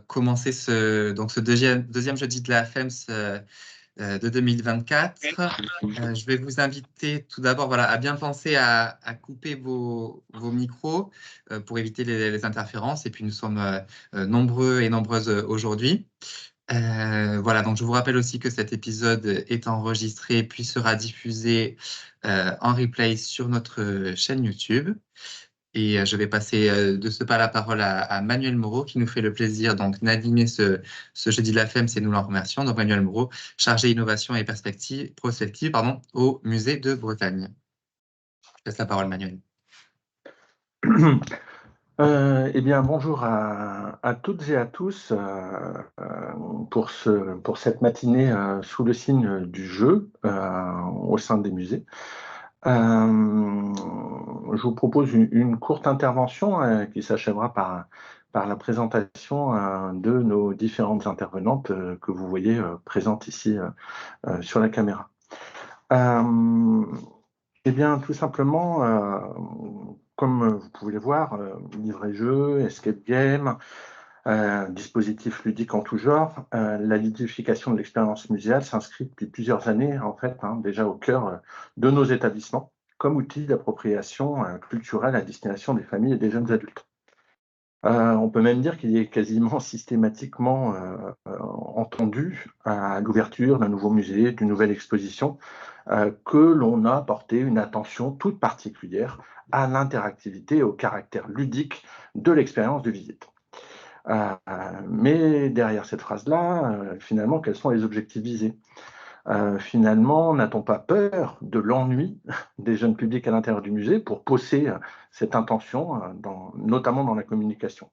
Commencer ce deuxième jeudi de la FEMS de 2024. Je vais vous inviter tout d'abord à bien penser à couper vos micros pour éviter les interférences. Et puis nous sommes nombreux et nombreuses aujourd'hui. Donc je vous rappelle aussi que cet épisode est enregistré puis sera diffusé en replay sur notre chaîne YouTube. Et je vais passer de ce pas la parole à Manuel Moreau qui nous fait le plaisir d'animer ce jeudi de la FEMS et nous l'en remercions. Donc Manuel Moreau, chargé innovation et prospective au musée de Bretagne. Je laisse la parole, Manuel. Eh bien, bonjour à toutes et à tous pour cette matinée sous le signe du jeu au sein des musées. Je vous propose une courte intervention qui s'achèvera par la présentation de nos différentes intervenantes que vous voyez présentes ici sur la caméra. Eh bien, tout simplement, comme vous pouvez le voir, livret-jeu, escape game, dispositifs ludiques en tout genre, la ludification de l'expérience muséale s'inscrit depuis plusieurs années, en fait, déjà au cœur de nos établissements, comme outil d'appropriation culturelle à destination des familles et des jeunes adultes. On peut même dire qu'il est quasiment systématiquement entendu à l'ouverture d'un nouveau musée, d'une nouvelle exposition, que l'on a porté une attention toute particulière à l'interactivité et au caractère ludique de l'expérience de visite. Mais derrière cette phrase-là, finalement, quels sont les objectifs visés ? Finalement, n'a-t-on pas peur de l'ennui des jeunes publics à l'intérieur du musée pour pousser cette intention, notamment dans la communication ?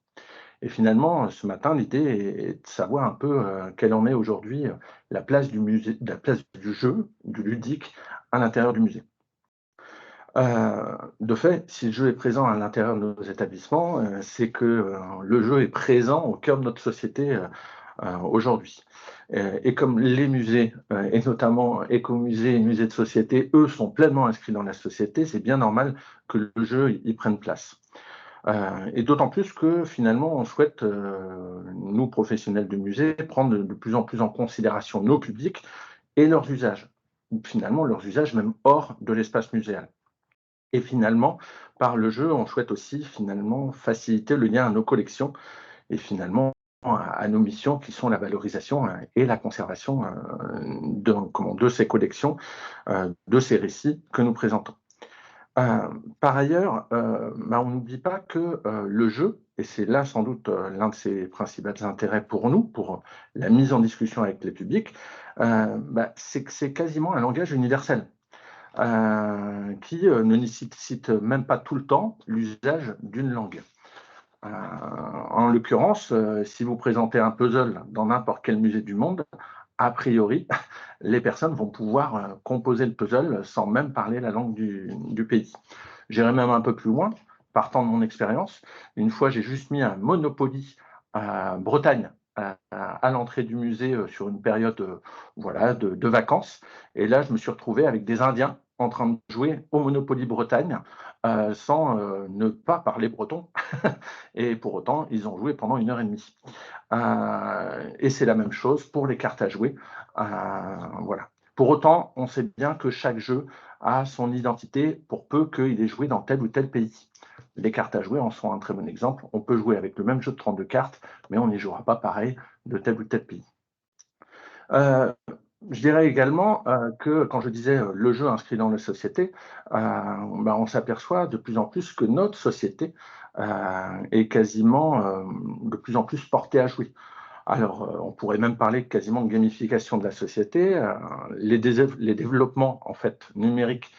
Et finalement, ce matin, l'idée est de savoir un peu quelle en est aujourd'hui la place du musée, la place du jeu, du ludique à l'intérieur du musée. De fait, si le jeu est présent à l'intérieur de nos établissements, c'est que le jeu est présent au cœur de notre société aujourd'hui. Et comme les musées, et notamment écomusées et musées de société, eux sont pleinement inscrits dans la société, c'est bien normal que le jeu y prenne place. Et d'autant plus que finalement, on souhaite, nous professionnels du musée, prendre de plus en plus en considération nos publics et leurs usages. Finalement, leurs usages même hors de l'espace muséal. Et finalement, par le jeu, on souhaite aussi finalement faciliter le lien à nos collections et finalement à nos missions qui sont la valorisation et la conservation de ces collections, de ces récits que nous présentons. Par ailleurs, on n'oublie pas que le jeu, et c'est là sans doute l'un de ses principaux intérêts pour nous, pour la mise en discussion avec les publics, c'est quasiment un langage universel. Qui ne nécessite même pas tout le temps l'usage d'une langue. En l'occurrence, si vous présentez un puzzle dans n'importe quel musée du monde, a priori, les personnes vont pouvoir composer le puzzle sans même parler la langue du pays. J'irai même un peu plus loin, partant de mon expérience. Une fois, j'ai juste mis un Monopoly Bretagne à l'entrée du musée sur une période de vacances. Et là, je me suis retrouvé avec des Indiens en train de jouer au Monopoly Bretagne sans ne pas parler breton. Et pour autant, ils ont joué pendant 1h30. Et c'est la même chose pour les cartes à jouer. Voilà. Pour autant, on sait bien que chaque jeu a son identité pour peu qu'il ait joué dans tel ou tel pays. Les cartes à jouer en sont un très bon exemple. On peut jouer avec le même jeu de 32 cartes, mais on n'y jouera pas pareil de tel ou tel pays. Je dirais également que quand je disais le jeu inscrit dans la société, on s'aperçoit de plus en plus que notre société est quasiment de plus en plus portée à jouer. Alors, on pourrait même parler quasiment de gamification de la société. Les développements en fait numériques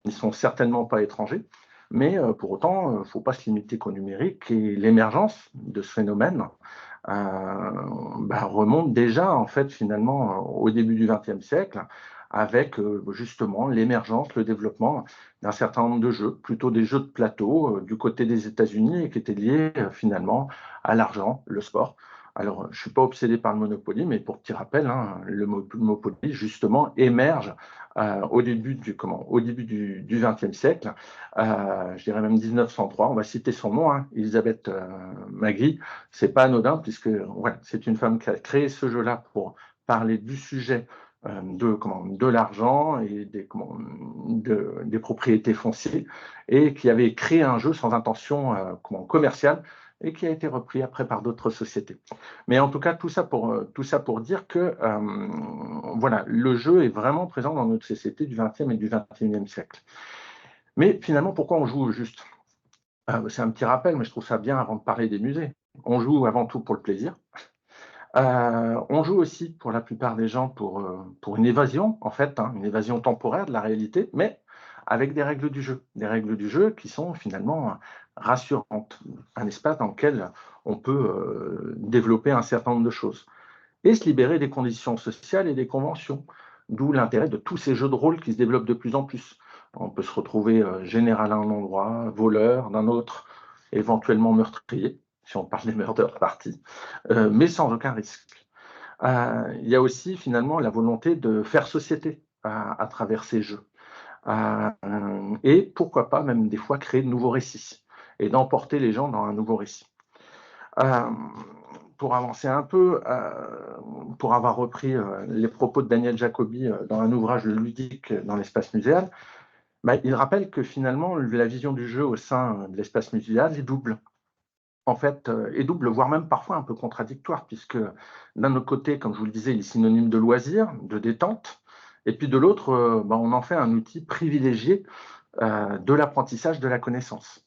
ne sont certainement pas étrangers, mais pour autant, il ne faut pas se limiter qu'au numérique. Et l'émergence de ce phénomène remonte déjà en fait finalement au début du XXe siècle, avec justement l'émergence, le développement d'un certain nombre de jeux, plutôt des jeux de plateau du côté des États-Unis et qui étaient liés finalement à l'argent, le sport. Alors, je ne suis pas obsédé par le Monopoly, mais pour petit rappel, hein, le Monopoly, justement, émerge au début du XXe siècle, je dirais même 1903. On va citer son nom, hein, Elisabeth Magri. Ce n'est pas anodin, puisque voilà, c'est une femme qui a créé ce jeu-là pour parler du sujet de l'argent et des propriétés foncières, et qui avait créé un jeu sans intention commerciale, et qui a été repris après par d'autres sociétés. Mais en tout cas, tout ça pour dire que voilà, le jeu est vraiment présent dans notre société du XXe et du XXIe siècle. Mais finalement, pourquoi on joue au juste? C'est un petit rappel, mais je trouve ça bien avant de parler des musées. On joue avant tout pour le plaisir. On joue aussi, pour la plupart des gens, pour une évasion, en fait, hein, une évasion temporaire de la réalité, mais avec des règles du jeu qui sont finalement rassurantes, un espace dans lequel on peut développer un certain nombre de choses et se libérer des conditions sociales et des conventions, d'où l'intérêt de tous ces jeux de rôle qui se développent de plus en plus. On peut se retrouver général à un endroit, voleur d'un autre, éventuellement meurtrier, si on parle des murder parties, mais sans aucun risque. Il y a aussi finalement la volonté de faire société à travers ces jeux. Et pourquoi pas même des fois créer de nouveaux récits et d'emporter les gens dans un nouveau récit. Pour avancer un peu, pour avoir repris les propos de Daniel Jacobi dans un ouvrage ludique dans l'espace muséal, il rappelle que finalement la vision du jeu au sein de l'espace muséal est double. En fait, est double, voire même parfois un peu contradictoire, puisque d'un autre côté, comme je vous le disais, il est synonyme de loisir, de détente, et puis de l'autre, on en fait un outil privilégié de l'apprentissage de la connaissance.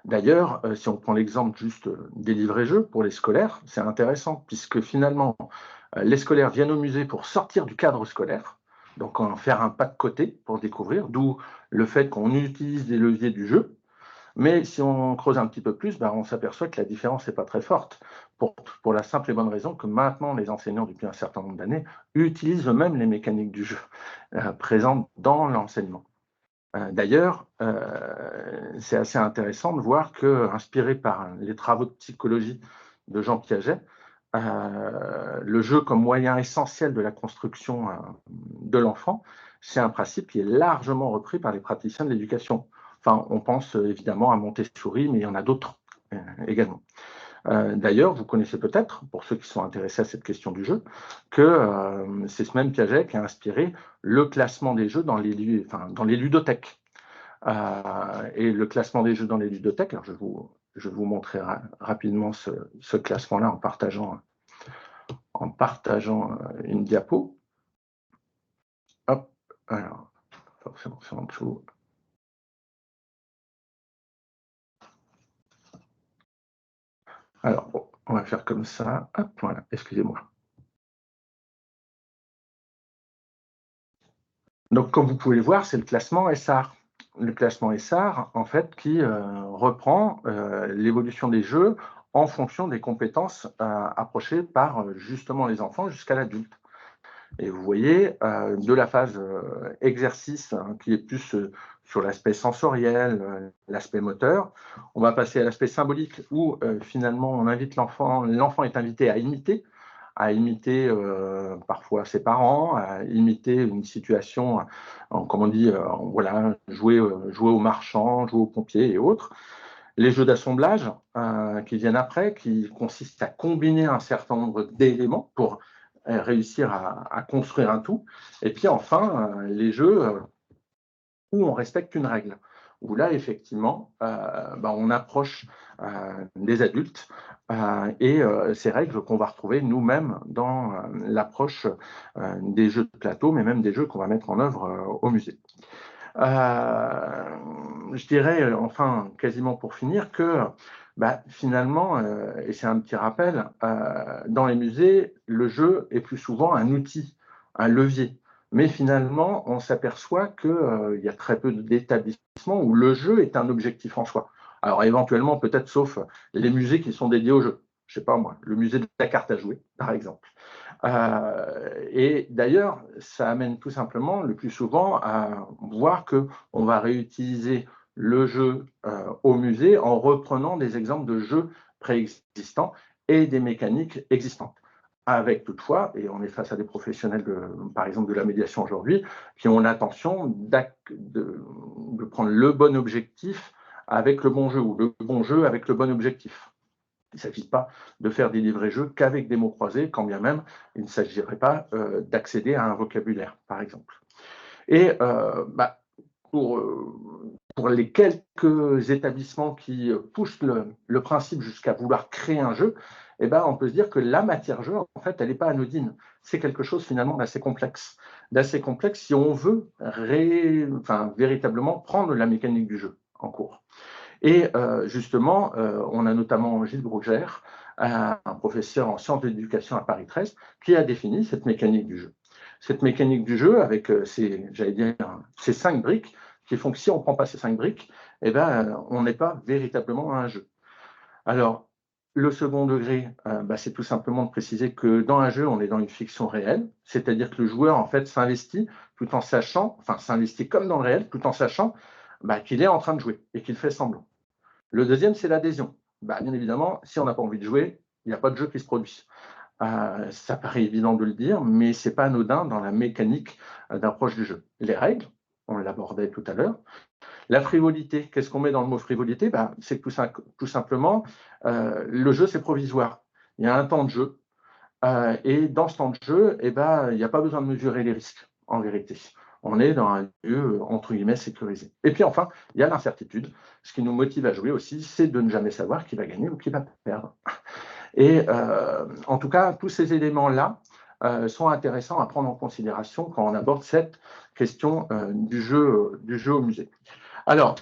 D'ailleurs, si on prend l'exemple juste des livrets-jeux pour les scolaires, c'est intéressant, puisque finalement, les scolaires viennent au musée pour sortir du cadre scolaire, donc en faire un pas de côté pour découvrir, d'où le fait qu'on utilise des leviers du jeu. Mais si on creuse un petit peu plus, on s'aperçoit que la différence n'est pas très forte, pour la simple et bonne raison que maintenant, les enseignants, depuis un certain nombre d'années, utilisent eux-mêmes les mécaniques du jeu présentes dans l'enseignement. D'ailleurs, c'est assez intéressant de voir que, inspiré par les travaux de psychologie de Jean Piaget, le jeu comme moyen essentiel de la construction de l'enfant, c'est un principe qui est largement repris par les praticiens de l'éducation. Enfin, on pense évidemment à Montessori, mais il y en a d'autres également. D'ailleurs, vous connaissez peut-être, pour ceux qui sont intéressés à cette question du jeu, que c'est ce même Piaget qui a inspiré le classement des jeux dans les ludothèques. Et le classement des jeux dans les ludothèques, alors je vais vous montrer rapidement ce classement-là en partageant une diapo. Hop, alors, forcément, c'est en dessous. Alors, bon, on va faire comme ça. Hop, voilà, excusez-moi. Donc, comme vous pouvez le voir, c'est le classement SR. Le classement SR, en fait, qui reprend l'évolution des jeux en fonction des compétences approchées par justement les enfants jusqu'à l'adulte. Et vous voyez, de la phase exercice, hein, qui est plus sur l'aspect sensoriel, l'aspect moteur, on va passer à l'aspect symbolique où finalement on invite l'enfant est invité à imiter parfois ses parents, à imiter une situation, comme on dit, voilà, jouer au marchand, jouer au pompier et autres. Les jeux d'assemblage qui viennent après, qui consistent à combiner un certain nombre d'éléments pour réussir à construire un tout. Et puis enfin, les jeux où on respecte une règle, où là, effectivement, on approche des adultes et ces règles qu'on va retrouver nous-mêmes dans l'approche des jeux de plateau, mais même des jeux qu'on va mettre en œuvre au musée. Je dirais, enfin, quasiment pour finir, que finalement, et c'est un petit rappel, dans les musées, le jeu est plus souvent un outil, un levier. Mais finalement, on s'aperçoit qu'il y a très peu d'établissements où le jeu est un objectif en soi. Alors éventuellement, peut-être sauf les musées qui sont dédiés au jeu. Je ne sais pas moi, le musée de la carte à jouer, par exemple. Et d'ailleurs, ça amène tout simplement, le plus souvent, à voir qu'on va réutiliser le jeu au musée en reprenant des exemples de jeux préexistants et des mécaniques existantes. Avec toutefois, et on est face à des professionnels, par exemple, de la médiation aujourd'hui, qui ont l'intention de prendre le bon objectif avec le bon jeu, ou le bon jeu avec le bon objectif. Il ne s'agit pas de faire des livrets-jeux qu'avec des mots croisés, quand bien même il ne s'agirait pas d'accéder à un vocabulaire, par exemple. Et pour les quelques établissements qui poussent le principe jusqu'à vouloir créer un jeu, eh ben, on peut se dire que la matière jeu, en fait, elle n'est pas anodine. C'est quelque chose finalement d'assez complexe. D'assez complexe si on veut véritablement prendre la mécanique du jeu en cours. Et justement, on a notamment Gilles Brugère, un professeur en sciences de l'éducation à Paris 13, qui a défini cette mécanique du jeu. Cette mécanique du jeu, avec ces 5 briques, qui font que si on ne prend pas ces 5 briques, eh ben, on n'est pas véritablement à un jeu. Alors, le second degré, c'est tout simplement de préciser que dans un jeu, on est dans une fiction réelle, c'est-à-dire que le joueur, en fait, s'investit tout en sachant, s'investit comme dans le réel, tout en sachant qu'il est en train de jouer et qu'il fait semblant. Le deuxième, c'est l'adhésion. Bien évidemment, si on n'a pas envie de jouer, il n'y a pas de jeu qui se produit. Ça paraît évident de le dire, mais ce n'est pas anodin dans la mécanique d'approche du jeu. Les règles, on l'abordait tout à l'heure. La frivolité, qu'est-ce qu'on met dans le mot frivolité? C'est que tout simplement, le jeu, c'est provisoire. Il y a un temps de jeu, et dans ce temps de jeu, il n'y a pas besoin de mesurer les risques, en vérité. On est dans un lieu, entre guillemets, sécurisé. Et puis enfin, il y a l'incertitude. Ce qui nous motive à jouer aussi, c'est de ne jamais savoir qui va gagner ou qui va perdre. Et en tout cas, tous ces éléments-là sont intéressants à prendre en considération quand on aborde cette question du jeu au musée. Alors,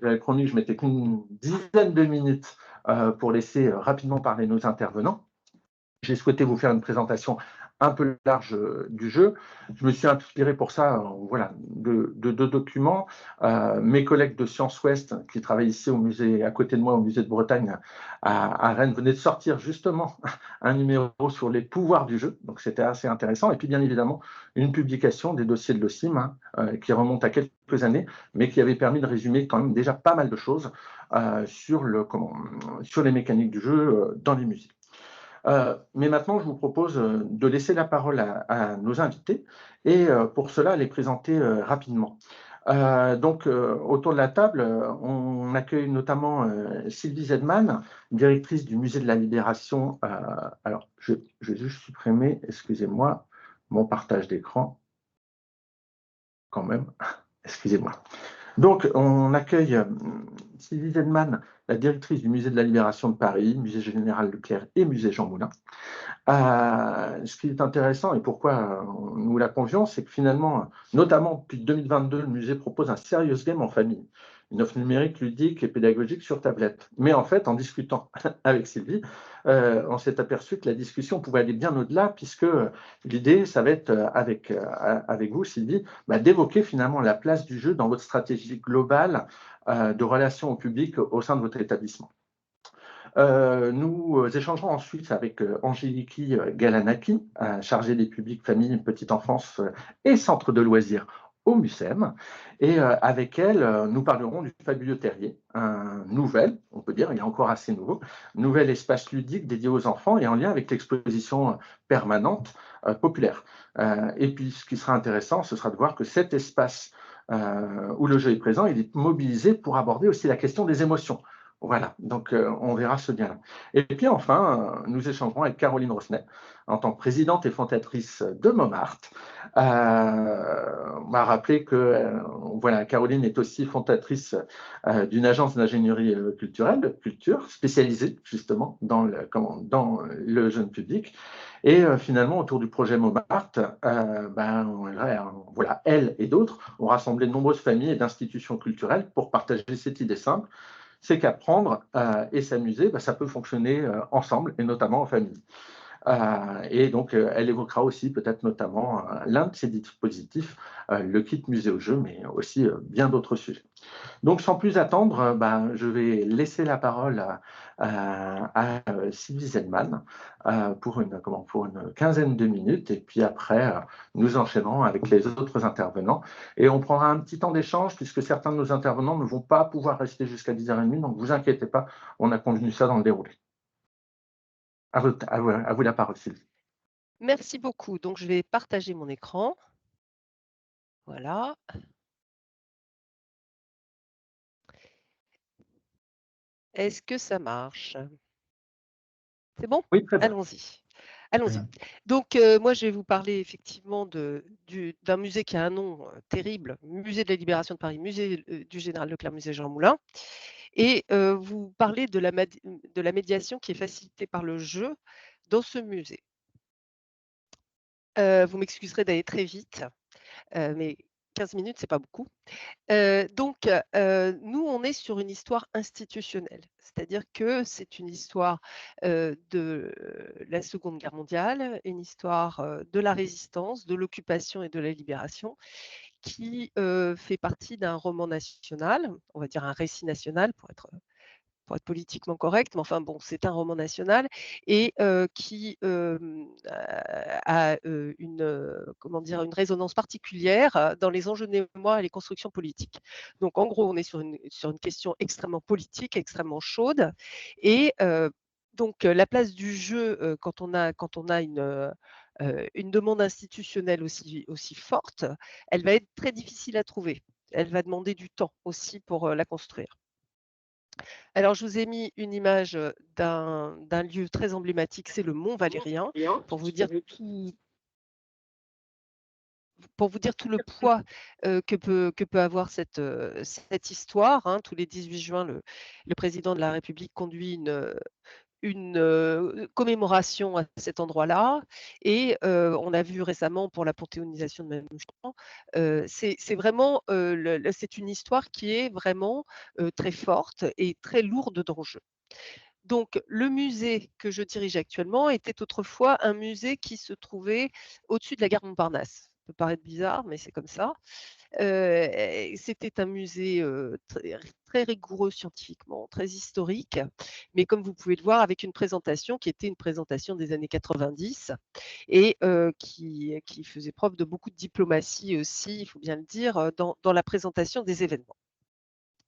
j'avais promis que je mettais qu'une dizaine de minutes pour laisser rapidement parler nos intervenants. J'ai souhaité vous faire une présentation un peu large du jeu. Je me suis inspiré pour ça de 2 documents. Mes collègues de Sciences Ouest, qui travaillent ici au musée, à côté de moi, au musée de Bretagne, à Rennes, venaient de sortir justement un numéro sur les pouvoirs du jeu. Donc, c'était assez intéressant. Et puis, bien évidemment, une publication des dossiers de l'OCIM qui remonte à quelques années, mais qui avait permis de résumer quand même déjà pas mal de choses sur les mécaniques du jeu dans les musées. Mais maintenant, je vous propose de laisser la parole à nos invités et pour cela, les présenter rapidement. Donc, autour de la table, on accueille notamment Sylvie Zedman, directrice du Musée de la Libération. Alors, je vais juste supprimer, excusez-moi, mon partage d'écran, quand même, excusez-moi. Donc, on accueille Sylvie Zedman, la directrice du Musée de la Libération de Paris, Musée Général Leclerc et Musée Jean Moulin. Ce qui est intéressant et pourquoi nous la convions, c'est que finalement, notamment depuis 2022, le musée propose un serious game en famille, une offre numérique, ludique et pédagogique sur tablette. Mais en fait, en discutant avec Sylvie, on s'est aperçu que la discussion pouvait aller bien au-delà, puisque l'idée, ça va être avec vous, Sylvie, d'évoquer finalement la place du jeu dans votre stratégie globale de relation au public au sein de votre établissement. Nous échangerons ensuite avec Angeliki Galanaki, chargée des publics, familles, petite enfance et centre de loisirs au MUSEM. Et avec elle, nous parlerons du Fabuleux Terrier, un nouvel, on peut dire, il est encore assez nouveau, nouvel espace ludique dédié aux enfants et en lien avec l'exposition permanente populaire. Et puis, ce qui sera intéressant, ce sera de voir que cet espace où le jeu est présent, il est mobilisé pour aborder aussi la question des émotions. Voilà, donc on verra ce lien-là. Et puis enfin, nous échangerons avec Caroline Rosnet, en tant que présidente et fondatrice de Montmartre. On m'a rappelé que Caroline est aussi fondatrice d'une agence d'ingénierie culturelle, de culture, spécialisée justement dans le jeune public. Et finalement, autour du projet Montmartre, elle et d'autres ont rassemblé de nombreuses familles et d'institutions culturelles pour partager cette idée simple, c'est qu'apprendre et s'amuser, ça peut fonctionner ensemble et notamment en famille. Et donc, elle évoquera aussi peut-être notamment l'un de ces dispositifs, le kit musée au jeu, mais aussi bien d'autres sujets. Donc, sans plus attendre, je vais laisser la parole à Sylvie Zedman pour une quinzaine de minutes. Et puis après, nous enchaînerons avec les autres intervenants. Et on prendra un petit temps d'échange puisque certains de nos intervenants ne vont pas pouvoir rester jusqu'à 10h30. Donc, ne vous inquiétez pas, on a convenu ça dans le déroulé. À vous la parole, Sylvie. Merci beaucoup. Donc, je vais partager mon écran. Voilà. Est-ce que ça marche? C'est bon? Oui, très bien. Allons-y. Allons-y. Bien. Donc, moi, je vais vous parler effectivement d'un musée qui a un nom terrible, Musée de la Libération de Paris, Musée du Général Leclerc, Musée Jean Moulin, et vous parler de la médiation qui est facilitée par le jeu dans ce musée. Vous m'excuserez d'aller très vite, mais 15 minutes, c'est pas beaucoup. Donc, nous, on est sur une histoire institutionnelle. C'est-à-dire que c'est une histoire, de la Seconde Guerre mondiale, une histoire, de la résistance, de l'occupation et de la libération qui, fait partie d'un roman national, on va dire un récit national pour être politiquement correct, mais enfin bon, c'est un roman national et qui, a, une, comment dire? Une résonance particulière, dans les enjeux de mémoire et les constructions politiques. Donc en gros, on est sur une question extrêmement politique, extrêmement chaude et donc la place du jeu, quand on a une demande institutionnelle aussi forte, elle va être très difficile à trouver. Elle va demander du temps aussi pour, la construire. Alors, je vous ai mis une image, d'un lieu très emblématique, c'est le Mont Valérien, pour vous dire tout tout le poids, que peut avoir cette histoire, hein. Tous les 18 juin, le président de la République conduit une commémoration à cet endroit-là et on a vu récemment pour la panthéonisation de Manouchian, c'est vraiment, c'est une histoire qui est vraiment, très forte et très lourde d'enjeux. Donc, le musée que je dirige actuellement était autrefois un musée qui se trouvait au-dessus de la gare Montparnasse. Ça peut paraître bizarre, mais c'est comme ça. C'était un musée très rigoureux scientifiquement, très historique, mais comme vous pouvez le voir, avec une présentation qui était une présentation des années 90 et qui faisait preuve de beaucoup de diplomatie aussi, il faut bien le dire, dans la présentation des événements.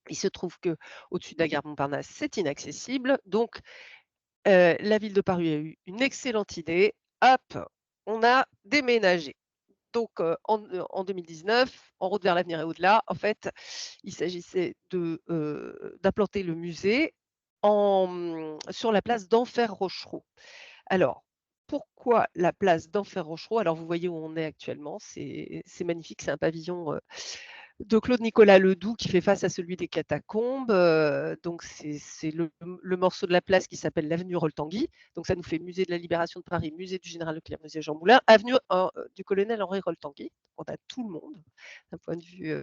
Il se trouve que au-dessus de la gare Montparnasse, c'est inaccessible, donc la ville de Paris a eu une excellente idée. Hop, on a déménagé. Donc, en 2019, en route vers l'avenir et au-delà, en fait, il s'agissait d'implanter le musée sur la place d'Enfer-Rochereau. Alors, pourquoi la place d'Enfer-Rochereau? Alors, vous voyez où on est actuellement, c'est magnifique, c'est un pavillon, de Claude Nicolas Ledoux qui fait face à celui des Catacombes. Donc c'est le morceau de la place qui s'appelle l'avenue Roltanguy. Donc ça nous fait musée de la Libération de Paris, musée du Général Leclerc, musée Jean Moulin, avenue du colonel Henri Roltanguy. On a tout le monde, d'un point de vue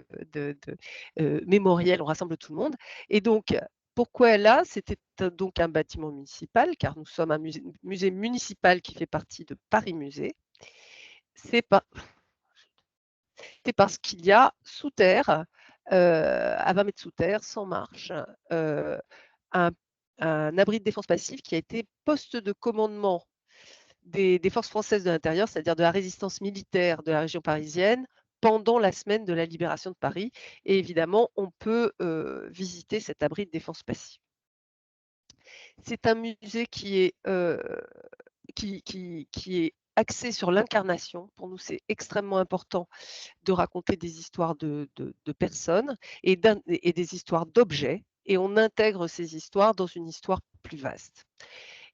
mémoriel, on rassemble tout le monde. Et donc, pourquoi là? C'était donc un bâtiment municipal, car nous sommes un musée municipal qui fait partie de Paris Musée. C'est pas c'est parce qu'il y a sous terre, à 20 mètres sous terre, sans marche, un abri de défense passive qui a été poste de commandement des forces françaises de l'intérieur, c'est-à-dire de la résistance militaire de la région parisienne, pendant la semaine de la libération de Paris et évidemment, on peut, visiter cet abri de défense passive. C'est un musée qui est axé sur l'incarnation. Pour nous, c'est extrêmement important de raconter des histoires de personnes et des histoires d'objets et on intègre ces histoires dans une histoire plus vaste.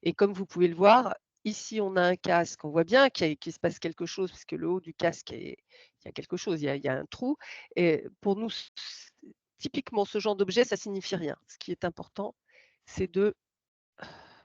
Et comme vous pouvez le voir, ici, on a un casque, on voit bien qu'il se passe quelque chose parce que le haut du casque il y a quelque chose, il y a un trou et pour nous, typiquement, ce genre d'objet, ça signifie rien. Ce qui est important, c'est de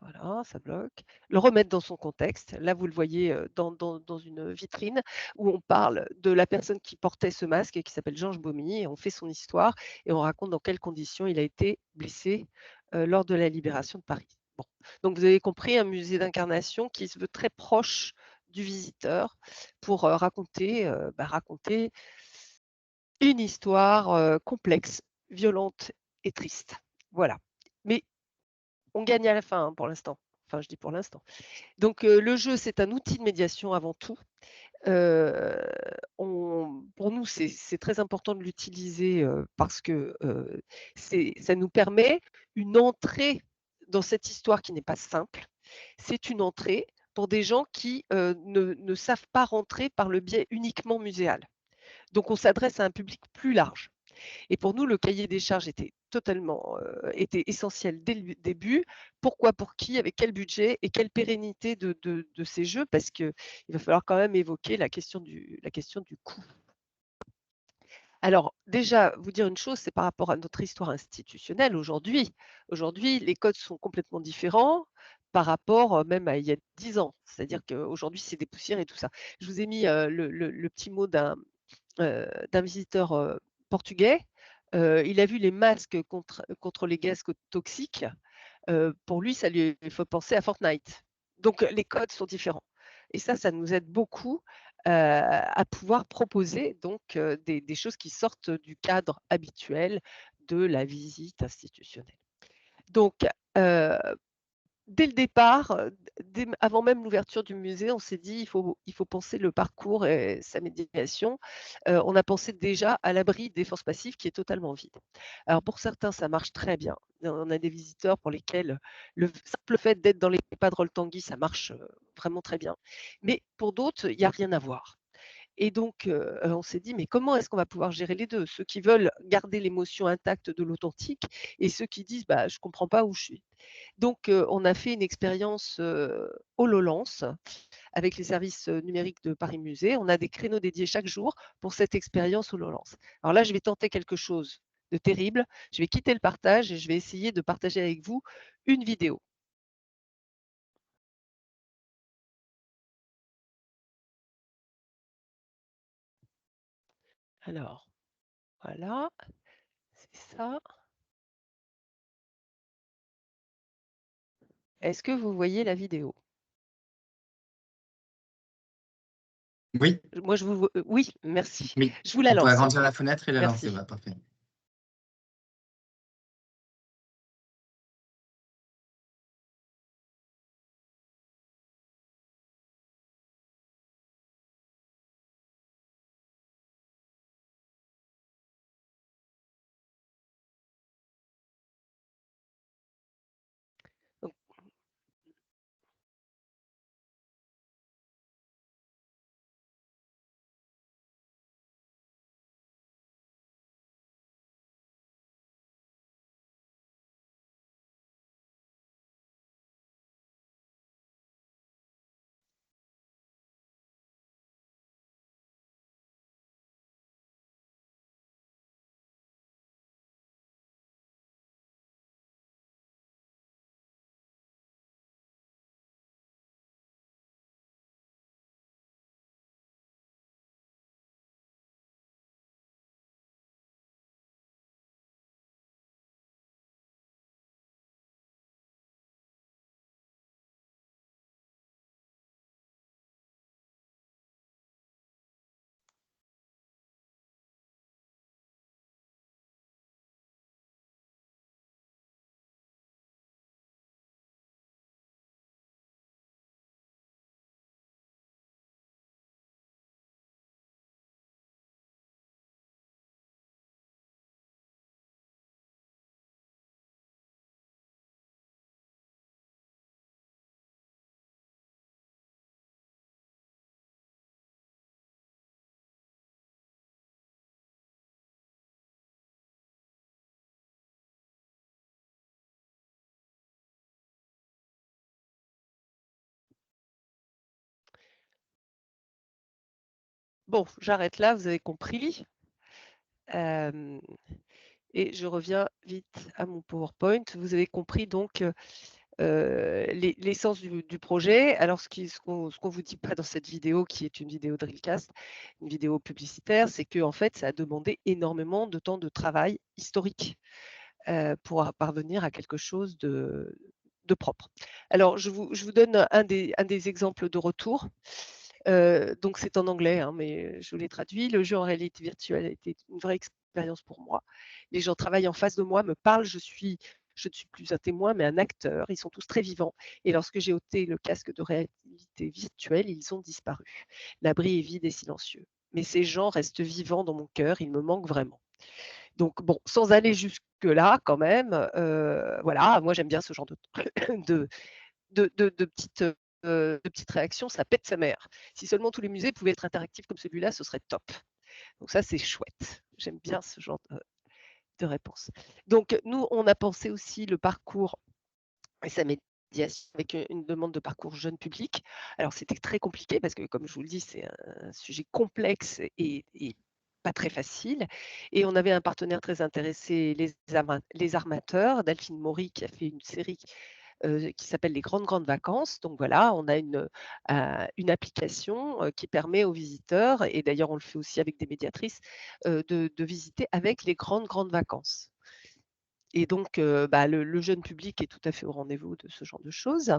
voilà, ça bloque. Le remettre dans son contexte. Là, vous le voyez, dans une vitrine où on parle de la personne qui portait ce masque et qui s'appelle Georges Baumy et on fait son histoire et on raconte dans quelles conditions il a été blessé, lors de la libération de Paris. Bon, donc vous avez compris, un musée d'incarnation qui se veut très proche du visiteur pour, raconter une histoire, complexe, violente et triste. Voilà. Mais on gagne à la fin, hein, pour l'instant. Enfin, je dis pour l'instant. Donc, le jeu, c'est un outil de médiation avant tout. Heu, pour nous, c'est très important de l'utiliser, parce que, ça nous permet une entrée dans cette histoire qui n'est pas simple C'est une entrée pour des gens qui ne savent pas rentrer par le biais uniquement muséal. Donc on s'adresse à un public plus large. Et pour nous, le cahier des charges était totalement était essentiel dès le début. Pourquoi, pour qui, avec quel budget et quelle pérennité de ces jeux, parce qu'il va falloir quand même évoquer la question du coût. Alors déjà, vous dire une chose, c'est par rapport à notre histoire institutionnelle aujourd'hui. Aujourd'hui, les codes sont complètement différents par rapport, même à il y a 10 ans. C'est-à-dire qu'aujourd'hui, c'est des poussières et tout ça. Je vous ai mis, le petit mot d'un visiteur, portugais. Il a vu les masques contre les gaz toxiques. Pour lui, ça lui fait penser à Fortnite. Donc les codes sont différents et ça nous aide beaucoup, à pouvoir proposer donc des choses qui sortent du cadre habituel de la visite institutionnelle. Donc heu dès le départ, avant même l'ouverture du musée, on s'est dit: Il faut penser le parcours et sa médiation». On a pensé déjà à l'abri des forces passives qui est totalement vide. Alors pour certains, ça marche très bien. On a des visiteurs pour lesquels le simple fait d'être dans les pas de Roltanguy, ça marche, vraiment très bien. Mais pour d'autres, il y a rien à voir. Et donc, on s'est dit: «Mais comment est-ce qu'on va pouvoir gérer les 2? Ceux qui veulent garder l'émotion intacte de l'authentique et ceux qui disent: «Bah, je comprends pas où je suis». Donc, on a fait une expérience, HoloLens avec les services, numériques de Paris Musée. On a des créneaux dédiés chaque jour pour cette expérience HoloLens. Alors là, je vais tenter quelque chose de terrible. Je vais quitter le partage et je vais essayer de partager avec vous une vidéo. Alors, voilà, c'est ça. Est-ce que vous voyez la vidéo? Oui, Moi, je vous oui, merci. oui. Je vous la On peut lance. agrandir la fenêtre et la lancer. Merci. Bah, parfait. Donc bon, j'arrête là, vous avez compris. Hem Et je reviens vite à mon PowerPoint. Vous avez compris donc, l'essence du projet. Alors ce qu'on vous dit pas dans cette vidéo, qui est une vidéo Drillcast, une vidéo publicitaire, c'est qu'en fait, ça a demandé énormément de temps de travail historique, pour parvenir à quelque chose de propre. Alors je vous donne un des exemples de retour. Donc c'est en anglais, hein, mais je vous l'ai traduit. Le jeu en réalité virtuelle a été une vraie expérience pour moi. Les gens travaillent en face de moi, me parlent, je ne suis plus un témoin, mais un acteur. Ils sont tous très vivants. Et lorsque j'ai ôté le casque de réalité virtuelle, ils ont disparu. L'abri est vide et silencieux. Mais ces gens restent vivants dans mon cœur, ils me manquent vraiment. Donc bon, sans aller jusque-là quand même, voilà, moi j'aime bien ce genre de petites réactions, ça pète sa mère. Si seulement tous les musées pouvaient être interactifs comme celui-là, ce serait top. Donc ça, c'est chouette. J'aime bien ce genre de réponse. Donc nous, on a pensé aussi le parcours et sa médiation avec une demande de parcours jeune public. Alors c'était très compliqué parce que, comme je vous le dis, c'est un sujet complexe et pas très facile. Et on avait un partenaire très intéressé, les Armateurs, Delphine Maury, qui a fait une série qui s'appelle Les Grandes Vacances. Donc voilà, on a une application qui permet aux visiteurs, et d'ailleurs on le fait aussi avec des médiatrices, de visiter avec les grandes vacances. Et donc, le jeune public est tout à fait au rendez-vous de ce genre de choses.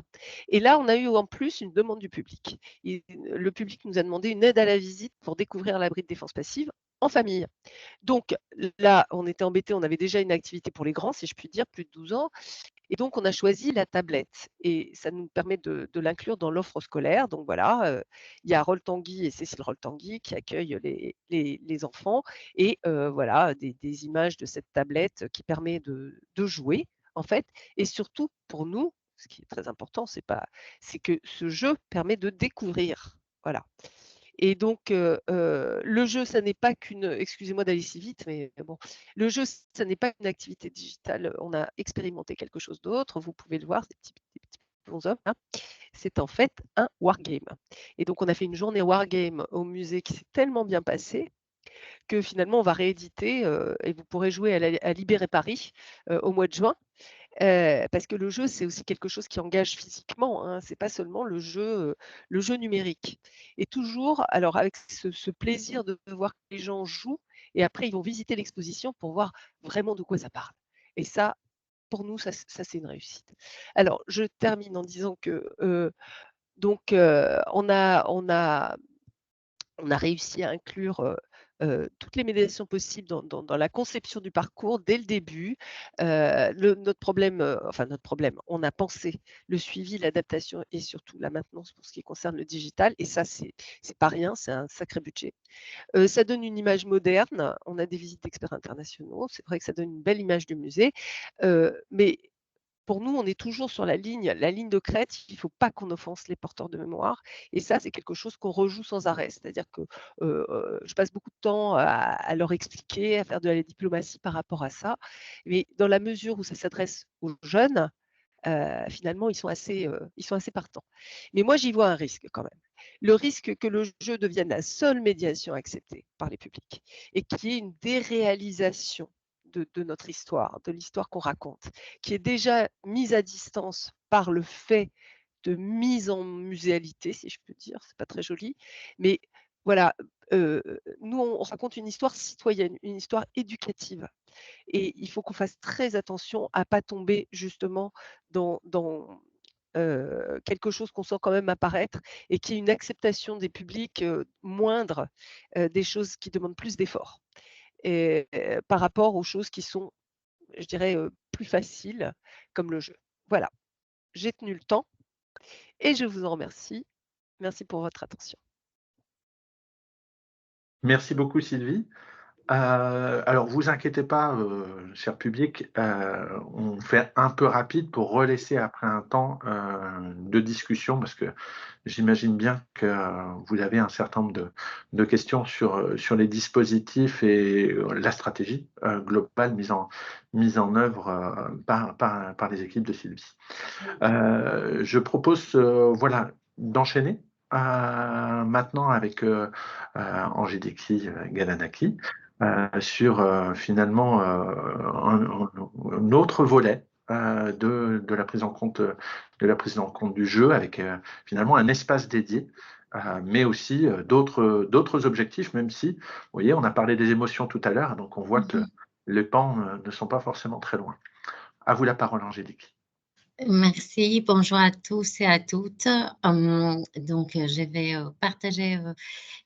Et là, on a eu en plus une demande du public. Le public nous a demandé une aide à la visite pour découvrir l'abri de défense passive en famille. Donc là, on était embêtés, on avait déjà une activité pour les grands, si je puis dire, plus de 12 ans. Et donc, on a choisi la tablette et ça nous permet de l'inclure dans l'offre scolaire. Donc voilà, il y a Roll-Tanguy et Cécile Roll-Tanguy qui accueillent les enfants et voilà, des images de cette tablette qui permet de jouer, en fait. Et surtout, pour nous, ce qui est très important, c'est que ce jeu permet de découvrir. Voilà. Et donc, le jeu, ça n'est pas qu'une, excusez-moi d'aller si vite, mais bon, le jeu, ça n'est pas une activité digitale. On a expérimenté quelque chose d'autre. Vous pouvez le voir, ces petits bonshommes, hein. C'est en fait un wargame. Et donc, on a fait une journée wargame au musée qui s'est tellement bien passée que finalement, on va rééditer et vous pourrez jouer à Libérer Paris au mois de juin. Parce que le jeu, c'est aussi quelque chose qui engage physiquement, hein. C'est pas seulement le jeu numérique. Et toujours, alors avec ce plaisir de voir que les gens jouent et après ils vont visiter l'exposition pour voir vraiment de quoi ça parle. Et ça, pour nous, ça c'est une réussite. Alors, je termine en disant que, on a réussi à inclure toutes les médiations possibles dans la conception du parcours dès le début. Notre problème, on a pensé le suivi, l'adaptation et surtout la maintenance pour ce qui concerne le digital. Et ça, c'est pas rien, c'est un sacré budget. Ça donne une image moderne. On a des visites d'experts internationaux. C'est vrai que ça donne une belle image du musée. Mais pour nous, on est toujours sur la ligne de crête. Il ne faut pas qu'on offense les porteurs de mémoire. Et ça, c'est quelque chose qu'on rejoue sans arrêt. C'est-à-dire que je passe beaucoup de temps à leur expliquer, à faire de la diplomatie par rapport à ça. Mais dans la mesure où ça s'adresse aux jeunes, finalement, ils sont assez partants. Mais moi, j'y vois un risque quand même. Le risque que le jeu devienne la seule médiation acceptée par les publics et qu'il y ait une déréalisation de notre histoire, de l'histoire qu'on raconte, qui est déjà mise à distance par le fait de mise en muséalité, si je peux dire, c'est pas très joli, mais voilà, nous on raconte une histoire citoyenne, une histoire éducative. Et il faut qu'on fasse très attention à ne pas tomber justement dans quelque chose qu'on sent quand même apparaître et qui est une acceptation des publics moindre des choses qui demandent plus d'efforts et par rapport aux choses qui sont, je dirais, plus faciles comme le jeu. Voilà, j'ai tenu le temps et je vous en remercie. Merci pour votre attention. Merci beaucoup, Sylvie. Alors, vous inquiétez pas, cher public, on fait un peu rapide pour relaisser après un temps de discussion, parce que j'imagine bien que vous avez un certain nombre de questions sur les dispositifs et la stratégie globale mise en œuvre par les équipes de Sylvie. Je propose voilà, d'enchaîner maintenant avec Angélique Galanaki sur finalement un autre volet de la prise en compte du jeu avec finalement un espace dédié, mais aussi d'autres objectifs, même si, vous voyez, on a parlé des émotions tout à l'heure, donc on voit que les pans ne sont pas forcément très loin. À vous la parole, Angélique. Merci, bonjour à tous et à toutes. Donc, je vais partager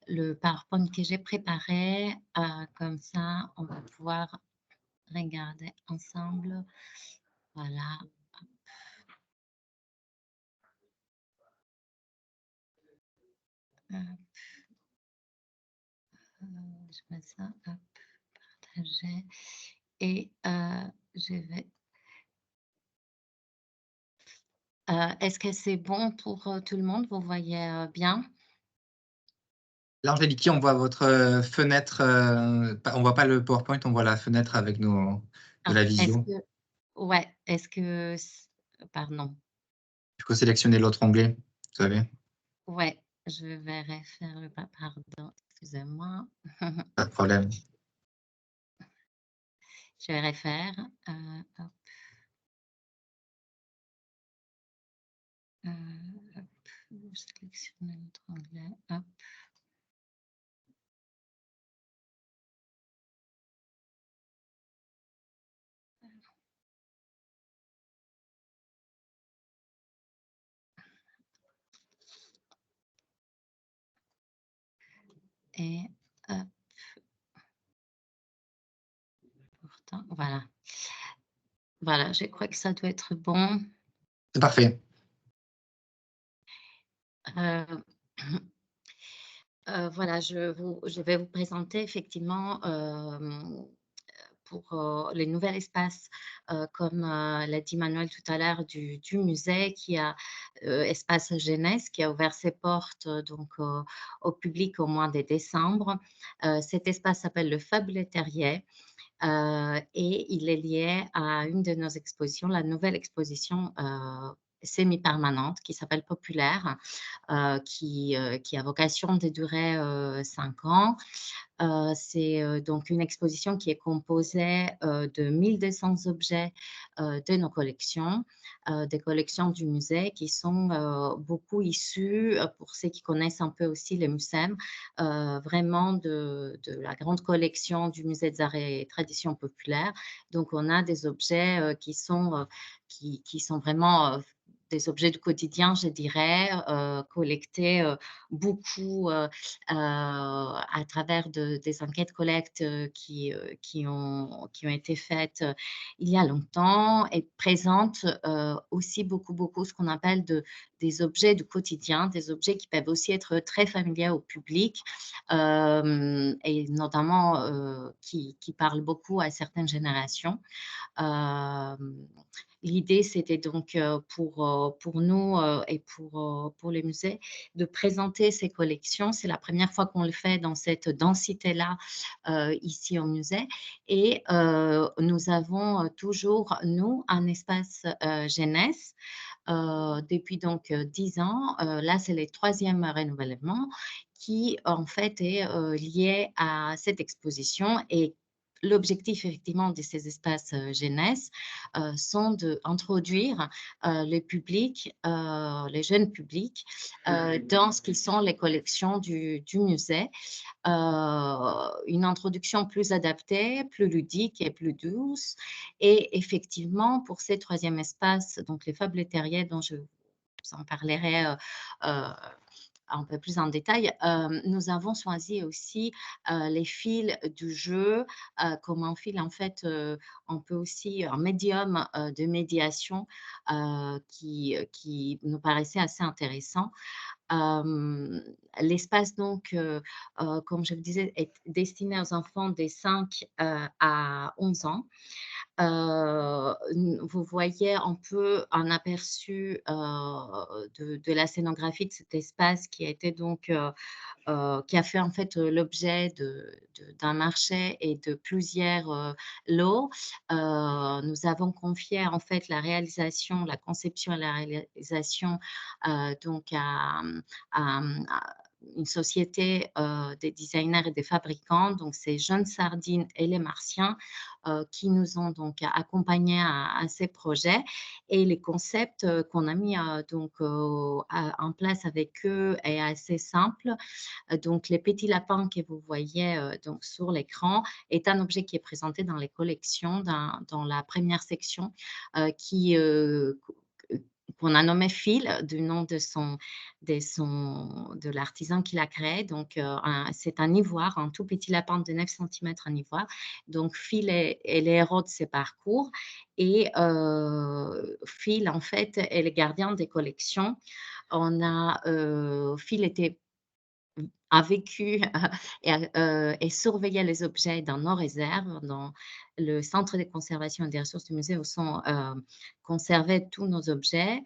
le PowerPoint que j'ai préparé. Comme ça, on va pouvoir regarder ensemble. Voilà. Je mets ça, hop, partager. Et je vais Est-ce que c'est bon pour tout le monde? Vous voyez bien? Là, Angélique, on voit votre fenêtre, on voit pas le PowerPoint, on voit la fenêtre avec de Ah, la est-ce visio. que ouais, est-ce que pardon. Il faut sélectionner l'autre onglet, vous savez, Ouais, je vais refaire le pardon, excusez-moi. pas de problème. Je vais refaire, hop, hop, sélectionner notre onglet, hop. Et hop, pourtant voilà. Voilà, je crois que ça doit être bon. C'est parfait. Heu voilà, je vais vous présenter effectivement, pour, les nouveaux espaces, comme, l'a dit Manuel tout à l'heure du musée qui a, Espace Jeunesse qui a ouvert ses portes, donc au public au mois de décembre. Cet espace s'appelle le Fabuleux Terrier, et il est lié à une de nos expositions, la nouvelle exposition, semi-permanente qui s'appelle Populaire, qui a vocation de durer, 5 ans. C'est, donc une exposition qui est composée, de 1 200 objets, de nos collections, des collections du musée qui sont, beaucoup issus, pour ceux qui connaissent un peu aussi le MUSEM, vraiment de la grande collection du Musée des arts et traditions populaires. Donc on a des objets, qui sont vraiment, des objets du quotidien, je dirais, collectés, beaucoup, à travers des enquêtes collectes qui ont été faites il y a longtemps et présentent aussi beaucoup, beaucoup ce qu'on appelle des objets du quotidien, des objets qui peuvent aussi être très familiers au public et notamment qui parlent beaucoup à certaines générations. L'idée, c'était donc pour nous et pour les musées, de présenter ces collections. C'est la première fois qu'on le fait dans cette densité-là ici au musée. Et nous avons toujours, nous, un espace jeunesse depuis donc 10 ans. Là, c'est le troisième renouvellement qui, en fait, est lié à cette exposition et l'objectif effectivement de ces espaces jeunesse sont d'introduire le public, les jeunes publics, dans ce qui sont les collections du musée. Une introduction plus adaptée, plus ludique et plus douce. Et effectivement, pour ces troisième espace, donc les Fables terriers dont je vous en parlerai un peu plus en détail, nous avons choisi aussi les fils du jeu comme un fil, en fait, on peut aussi un médium de médiation qui nous paraissait assez intéressant. L'espace donc, comme je vous disais, est destiné aux enfants de 5 à 11 ans. Vous voyez un peu un aperçu de la scénographie de cet espace qui a été donc, qui a fait en fait l'objet d'un marché et de plusieurs lots. Nous avons confié en fait la réalisation, la conception et la réalisation donc à une société des designers et des fabricants, donc c'est Jeunes Sardines et les Martiens, qui nous ont donc accompagnés à ces projets. Et les concepts qu'on a mis donc en place avec eux est assez simple. Donc les petits lapins que vous voyez donc sur l'écran est un objet qui est présenté dans les collections, dans la première section, qui qu'on a nommé Phil, du nom de l'artisan qui l'a créé. Donc, c'est un ivoire, un tout petit lapin de 9 centimètres en ivoire. Donc, Phil est le héros de ses parcours et Phil, en fait, est le gardien des collections. Phil était a vécu et surveillé les objets dans nos réserves, dans le centre de conservation et des ressources du musée où sont conservés tous nos objets.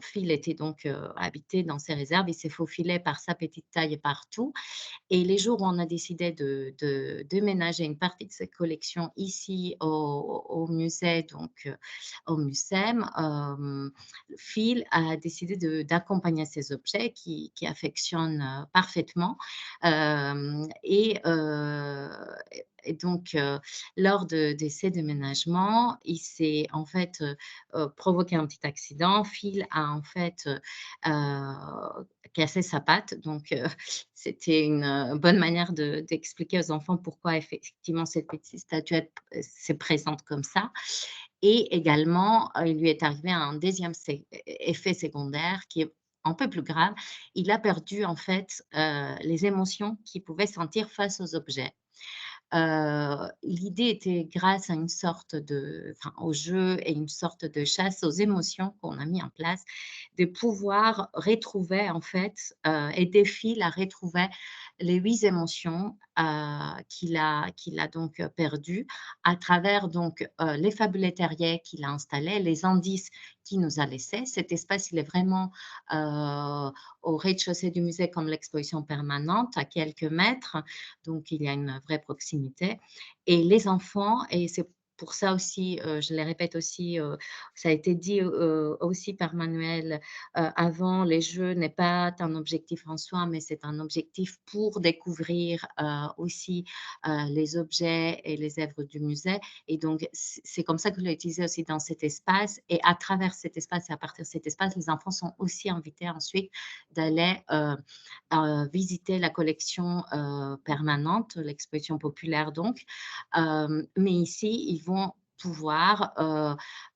Phil était donc habité dans ces réserves, il s'est faufilé par sa petite taille partout. Et les jours où on a décidé de déménager une partie de cette collection ici au musée, donc au MUSEM, Phil a décidé d'accompagner ces objets qui affectionne parfaitement. Et donc, lors de ces déménagements, il s'est en fait provoqué un petit accident. Phil a en fait cassé sa patte. Donc, c'était une bonne manière d'expliquer aux enfants pourquoi effectivement cette petite statuette se présente comme ça. Et également, il lui est arrivé un deuxième effet secondaire qui est un peu plus grave. Il a perdu en fait les émotions qu'il pouvait sentir face aux objets. L'idée était grâce à une sorte au jeu et une sorte de chasse aux émotions qu'on a mis en place, de pouvoir retrouver en fait, aider Phil à retrouver les 8 émotions, qu'il a donc perdues à travers donc, les fabulets terriers qu'il a installés, les indices qu'il nous a laissés. Cet espace, il est vraiment, au rez-de-chaussée du musée comme l'exposition permanente à quelques mètres, donc il y a une vraie proximité. Et les enfants, et c'est pour ça aussi, je le répète aussi, ça a été dit aussi par Manuel avant, les jeux n'est pas un objectif en soi, mais c'est un objectif pour découvrir aussi les objets et les œuvres du musée. Et donc, c'est comme ça que je l'ai utilisé aussi dans cet espace. Et à travers cet espace et à partir de cet espace, les enfants sont aussi invités ensuite d'aller visiter la collection permanente, l'exposition populaire donc. Mais ici, ils vont pouvoir,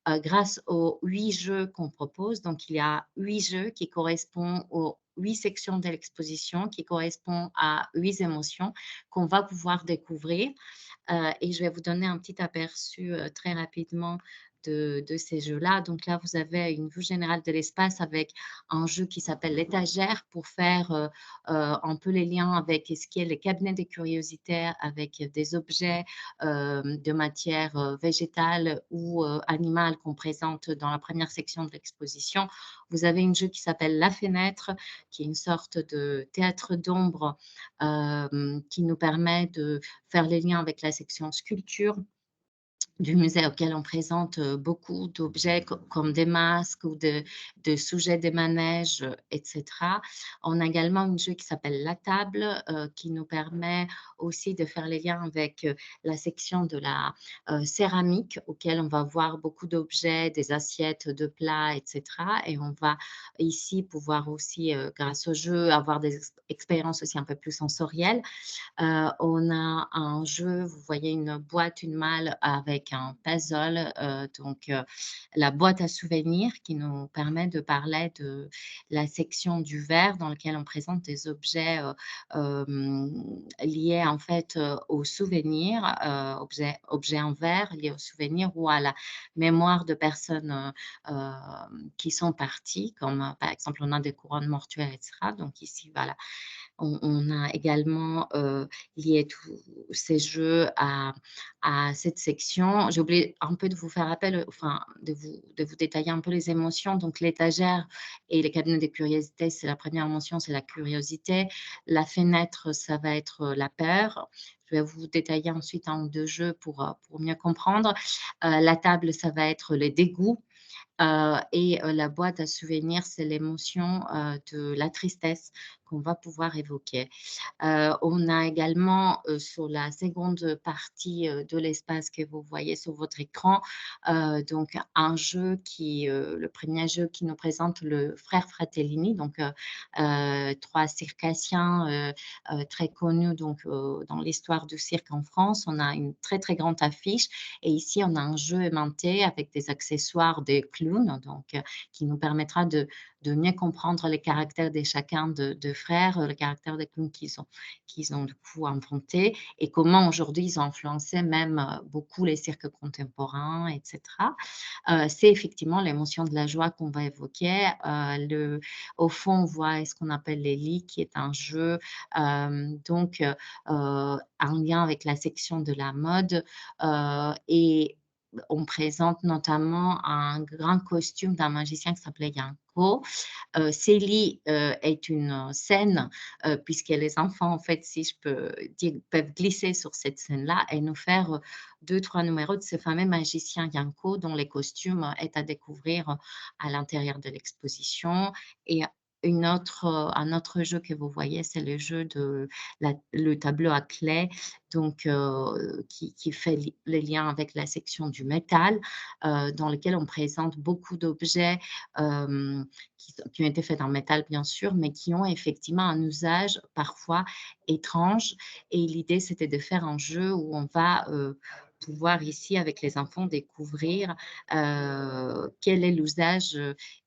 grâce aux 8 jeux qu'on propose, donc il y a 8 jeux qui correspondent aux 8 sections de l'exposition, qui correspondent à 8 émotions qu'on va pouvoir découvrir. Et je vais vous donner un petit aperçu très rapidement de ces jeux-là. Donc là, vous avez une vue générale de l'espace avec un jeu qui s'appelle l'étagère pour faire un peu les liens avec ce qui est les cabinets des curiosités, avec des objets de matière végétale ou animale qu'on présente dans la première section de l'exposition. Vous avez un jeu qui s'appelle La Fenêtre, qui est une sorte de théâtre d'ombre qui nous permet de faire les liens avec la section sculpture du musée auquel on présente beaucoup d'objets comme des masques ou de sujets des manèges, etc. On a également un jeu qui s'appelle La Table, qui nous permet aussi de faire les liens avec la section de la céramique, auquel on va voir beaucoup d'objets, des assiettes de plats, etc. Et on va ici pouvoir aussi, grâce au jeu, avoir des expériences aussi un peu plus sensorielles. On a un jeu, vous voyez une boîte, une malle avec un puzzle, donc la boîte à souvenirs qui nous permet de parler de la section du verre dans lequel on présente des objets liés en fait aux souvenirs, objets en verre liés aux souvenirs ou à la mémoire de personnes qui sont parties, comme par exemple on a des couronnes mortuaires, etc. Donc ici, voilà, on a également lié tous ces jeux à cette section. J'ai oublié un peu de vous faire appel, enfin, de vous détailler un peu les émotions. Donc, l'étagère et les cabinets de curiosité, c'est la première émotion, c'est la curiosité. La fenêtre, ça va être la peur. Je vais vous détailler ensuite un ou deux jeux pour mieux comprendre. La table, ça va être les dégoûts. Et la boîte à souvenirs, c'est l'émotion de la tristesse qu'on va pouvoir évoquer. On a également sur la seconde partie de l'espace que vous voyez sur votre écran, donc un jeu le premier jeu qui nous présente le frère Fratellini, donc 3 circassiens très connus donc, dans l'histoire du cirque en France. On a une très, très grande affiche et ici, on a un jeu aimanté avec des accessoires des clowns, donc qui nous permettra de mieux comprendre les caractères de chacun de frères, le caractère des clowns qu'ils ont du coup inventé et comment aujourd'hui ils ont influencé même beaucoup les cirques contemporains, etc. C'est effectivement l'émotion de la joie qu'on va évoquer. Au fond, on voit ce qu'on appelle les lits, qui est un jeu, donc en lien avec la section de la mode et on présente notamment un grand costume d'un magicien qui s'appelait Yanko. Célie est une scène, puisque les enfants, en fait, si je peux dire, peuvent glisser sur cette scène-là et nous faire 2-3 numéros de ce fameux magicien Yanko, dont les costumes est à découvrir à l'intérieur de l'exposition. Et un autre jeu que vous voyez, c'est le jeu de le tableau à clé, donc qui fait les liens avec la section du métal, dans lequel on présente beaucoup d'objets qui ont été faits en métal, bien sûr, mais qui ont effectivement un usage parfois étrange. Et l'idée, c'était de faire un jeu où on va pouvoir ici, avec les enfants, découvrir quel est l'usage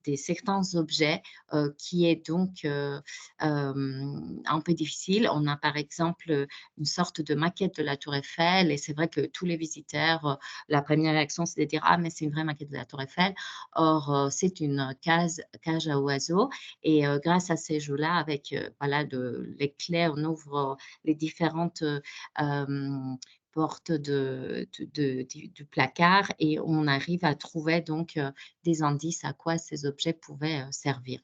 de certains objets qui est donc un peu difficile. On a par exemple une sorte de maquette de la Tour Eiffel et c'est vrai que tous les visiteurs, la première réaction, c'est de dire: «Ah mais c'est une vraie maquette de la Tour Eiffel». Or, c'est une cage à oiseaux et grâce à ces jeux-là avec, voilà les clés, on ouvre les différentes, portes du placard et on arrive à trouver donc des indices à quoi ces objets pouvaient servir.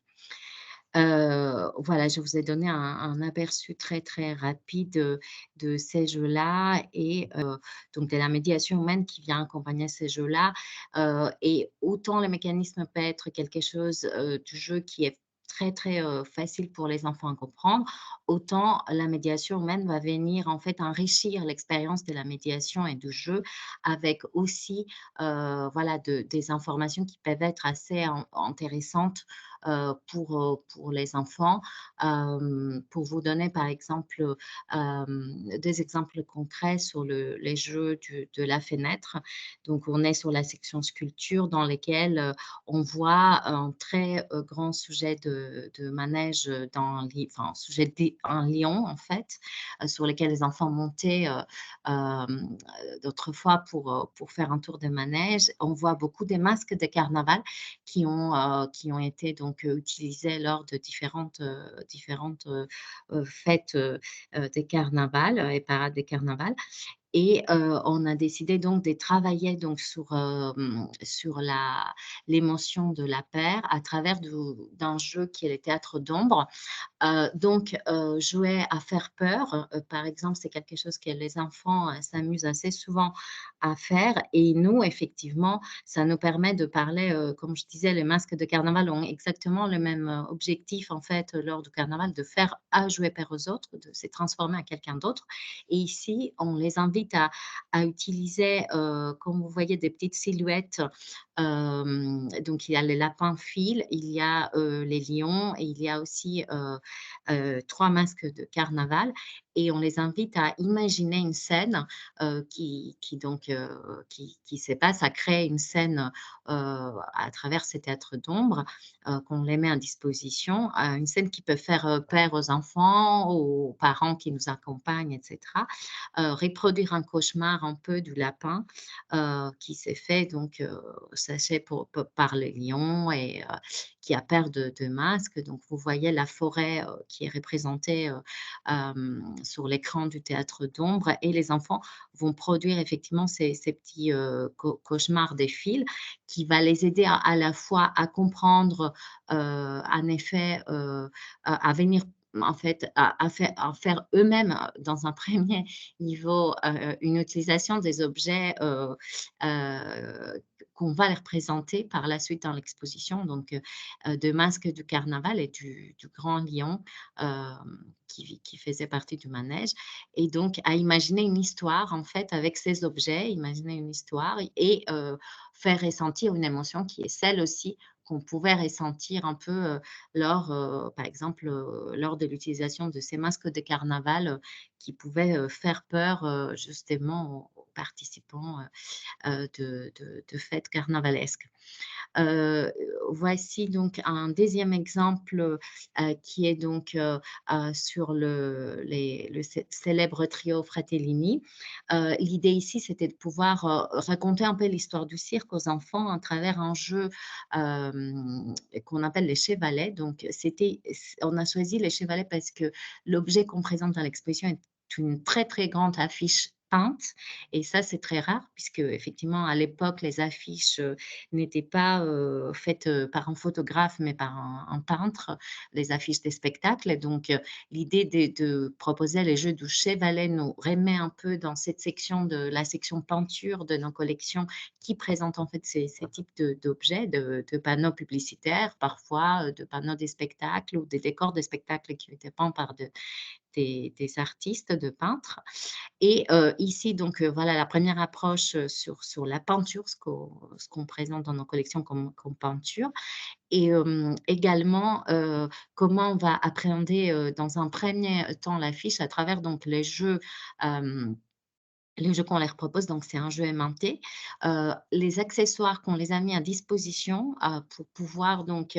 Voilà, je vous ai donné un aperçu très, très rapide de ces jeux-là et donc de la médiation humaine qui vient accompagner ces jeux-là. Et autant le mécanisme peut être quelque chose du jeu qui est très, très facile pour les enfants à comprendre, autant la médiation humaine va venir en fait enrichir l'expérience de la médiation et du jeu avec aussi voilà, des informations qui peuvent être assez intéressantes pour les enfants. Pour vous donner par exemple des exemples concrets sur les jeux de la fenêtre. Donc on est sur la section sculpture dans lesquelles on voit un très grand sujet de manège enfin, sujet un lion en fait, sur lequel les enfants montaient d'autrefois pour faire un tour de manège. On voit beaucoup des masques de carnaval qui ont été donc utilisés lors de différentes fêtes des carnavals et parades des carnavals. Et on a décidé donc de travailler donc sur l'émotion de la peur à travers d'un jeu qui est le théâtre d'ombre. Donc jouer à faire peur, par exemple, c'est quelque chose que les enfants s'amusent assez souvent à faire et nous, effectivement, ça nous permet de parler, comme je disais, les masques de carnaval ont exactement le même objectif, en fait, lors du carnaval, de faire à jouer peur aux autres, de se transformer en quelqu'un d'autre. Et ici, on les invite à utiliser, comme vous voyez, des petites silhouettes. Donc il y a les lapins fil, il y a les lions et il y a aussi 3 masques de carnaval et on les invite à imaginer une scène qui se passe, à créer une scène à travers ces théâtres d'ombre qu'on les met à disposition, une scène qui peut faire peur aux enfants, aux parents qui nous accompagnent, etc. Reproduire un cauchemar un peu du lapin qui s'est fait donc sachez par les lions et qui a peur de masques. Donc vous voyez la forêt qui est représentée sur l'écran du théâtre d'ombre et les enfants vont produire effectivement ces petits cauchemars des fils qui va les aider à la fois à comprendre en effet à venir en fait à faire eux-mêmes dans un premier niveau une utilisation des objets qu'on va leur présenter par la suite dans l'exposition, donc de masques du carnaval et du grand lion qui faisait partie du manège. Et donc à imaginer une histoire en fait avec ces objets, imaginer une histoire et faire ressentir une émotion qui est celle aussi qu'on pouvait ressentir un peu lors, par exemple, lors de l'utilisation de ces masques de carnaval qui pouvaient faire peur justement aux participants de fêtes carnavalesques. Voici donc un deuxième exemple qui est donc sur le célèbre trio Fratellini. L'idée ici, c'était de pouvoir raconter un peu l'histoire du cirque aux enfants à travers un jeu qu'on appelle les chevalets. Donc, on a choisi les chevalets parce que l'objet qu'on présente dans l'exposition est une très, très grande affiche peinte. Et ça, c'est très rare puisque, effectivement, à l'époque, les affiches n'étaient pas faites par un photographe, mais par un peintre, les affiches des spectacles. Et donc, l'idée de proposer les jeux du chevalet nous remet un peu dans cette section de la section peinture de nos collections qui présente en fait ces types d'objets, de panneaux publicitaires, parfois de panneaux des spectacles ou des décors des spectacles qui ont été peints par des artistes, de peintres. Et ici, donc, voilà la première approche sur la peinture, ce qu'on présente dans nos collections comme peinture. Et également, comment on va appréhender dans un premier temps l'affiche à travers donc les jeux qu'on leur propose. Donc c'est un jeu aimanté. Les accessoires qu'on les a mis à disposition pour pouvoir donc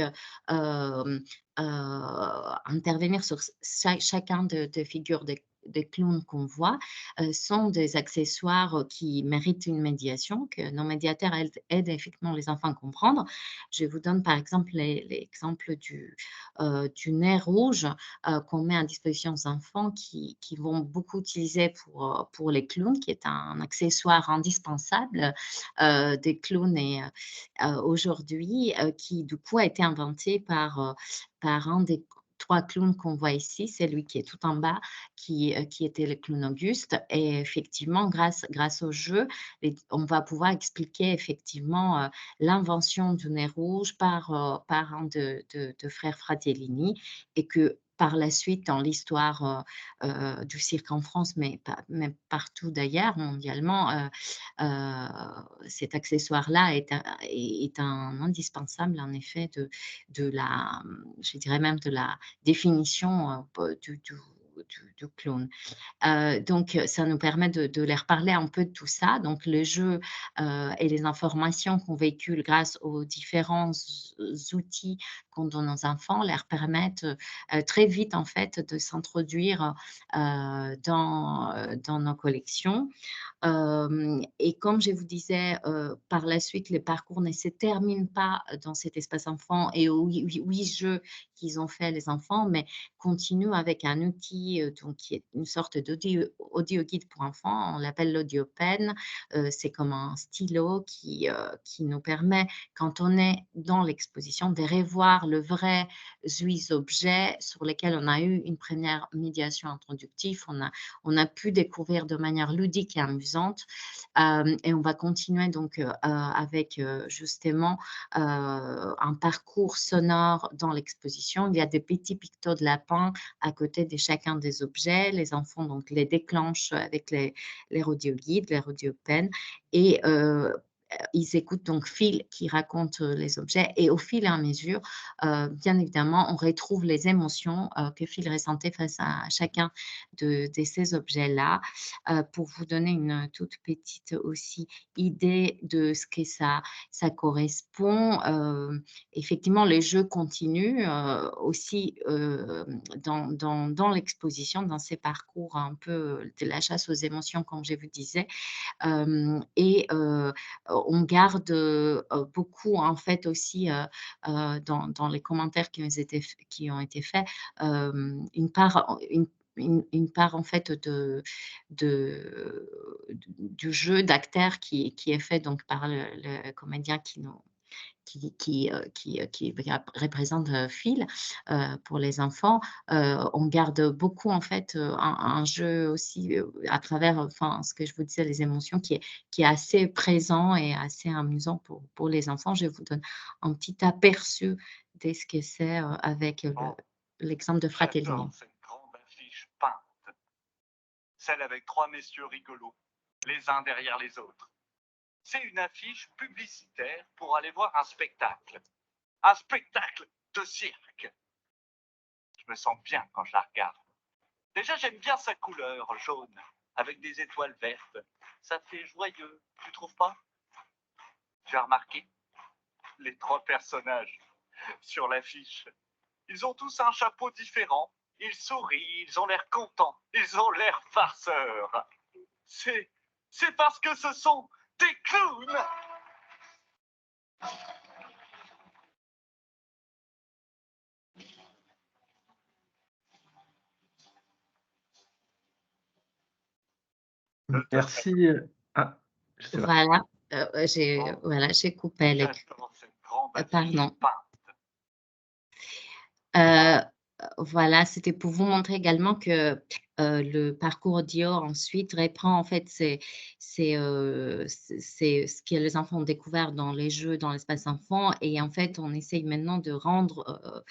intervenir sur chacun des figures des clowns qu'on voit, sont des accessoires qui méritent une médiation, que nos médiateurs aident effectivement les enfants à comprendre. Je vous donne par exemple l'exemple du nez rouge qu'on met à disposition aux enfants qui vont beaucoup utiliser pour les clowns, qui est un accessoire indispensable des clowns et aujourd'hui, qui du coup a été inventé par un des 3 clowns qu'on voit ici, c'est lui qui est tout en bas, qui était le clown Auguste. Et effectivement, grâce au jeu, on va pouvoir expliquer effectivement l'invention du nez rouge par un de frères Fratellini, et que par la suite, dans l'histoire du cirque en France, mais partout d'ailleurs, mondialement, cet accessoire-là est un indispensable, en effet, je dirais même de la définition du clown. Donc, ça nous permet de leur parler un peu de tout ça. Donc, le jeu et les informations qu'on véhicule grâce aux différents outils qu'on donne aux enfants leur permettent très vite, en fait, de s'introduire dans nos collections. Et comme je vous disais, par la suite, le parcours ne se termine pas dans cet espace enfant et aux 8 jeux qu'ils ont fait les enfants, mais continue avec un outil donc qui est une sorte d'audio guide pour enfants. On l'appelle l'AudioPen. C'est comme un stylo qui nous permet, quand on est dans l'exposition, de revoir le vrai objet sur lesquels on a eu une première médiation introductive. On a pu découvrir de manière ludique et amusante. Et on va continuer donc avec justement un parcours sonore dans l'exposition. Il y a des petits pictos de lapin à côté de chacun des objets. Les enfants donc les déclenchent avec les audioguides, les AudioPen, et ils écoutent donc Phil qui raconte les objets, et au fil et à mesure, bien évidemment, on retrouve les émotions que Phil ressentait face à chacun de ces objets-là. Pour vous donner une toute petite aussi idée de ce que ça correspond, effectivement, les jeux continuent aussi dans l'exposition, dans ces parcours un peu de la chasse aux émotions, comme je vous disais. Et on garde beaucoup, en fait, aussi dans les commentaires qui ont été faits, une part en fait du jeu d'acteur qui est fait donc par le comédien qui représente Phil pour les enfants. On garde beaucoup en fait un jeu aussi à travers, enfin, ce que je vous disais, les émotions, qui est assez présent et assez amusant pour les enfants. Je vous donne un petit aperçu de ce que c'est avec l'exemple de Fratellini. J'adore cette grande affiche peinte, celle avec 3 messieurs rigolos, les uns derrière les autres. C'est une affiche publicitaire pour aller voir un spectacle de cirque. Je me sens bien quand je la regarde. Déjà, j'aime bien sa couleur jaune, avec des étoiles vertes. Ça fait joyeux, tu trouves pas? Tu as remarqué les 3 personnages sur l'affiche. Ils ont tous un chapeau différent. Ils sourient, ils ont l'air contents, ils ont l'air farceurs. C'est parce que ce sont des clowns. Merci. Ah, je sais pas. Voilà, j'ai coupé les. J'adore cette grande affiche Pardon. peinte. Voilà, c'était pour vous montrer également que le parcours Dior ensuite reprend en fait c'est ce que les enfants ont découvert dans les jeux, dans l'espace enfant, et en fait on essaye maintenant de rendre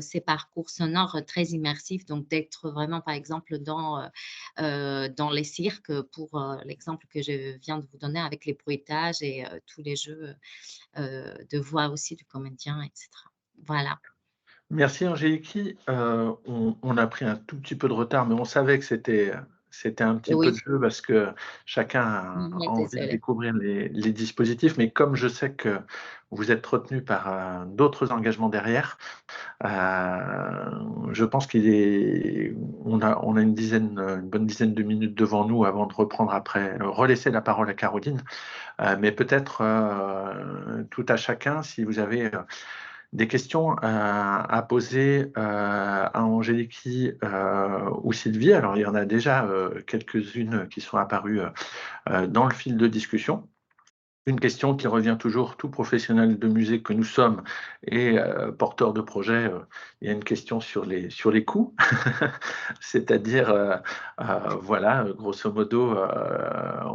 ces parcours sonores très immersifs, donc d'être vraiment par exemple dans les cirques pour l'exemple que je viens de vous donner avec les bruitages et tous les jeux de voix aussi du comédien, etc. Voilà. Merci Angélique. On a pris un tout petit peu de retard, mais on savait que c'était un petit peu Oui. de jeu parce que chacun a envie de Désolée. découvrir les dispositifs. Mais comme je sais que vous êtes retenu par d'autres engagements derrière, je pense on a une bonne dizaine de minutes devant nous avant de reprendre après, relaisser la parole à Caroline. Mais peut-être tout à chacun, si vous avez des questions à poser à Angélique ou Sylvie. Alors, il y en a déjà quelques-unes qui sont apparues dans le fil de discussion. Une question qui revient toujours, tout professionnel de musée que nous sommes et porteur de projet, il y a une question sur les coûts, c'est-à-dire, voilà, grosso modo,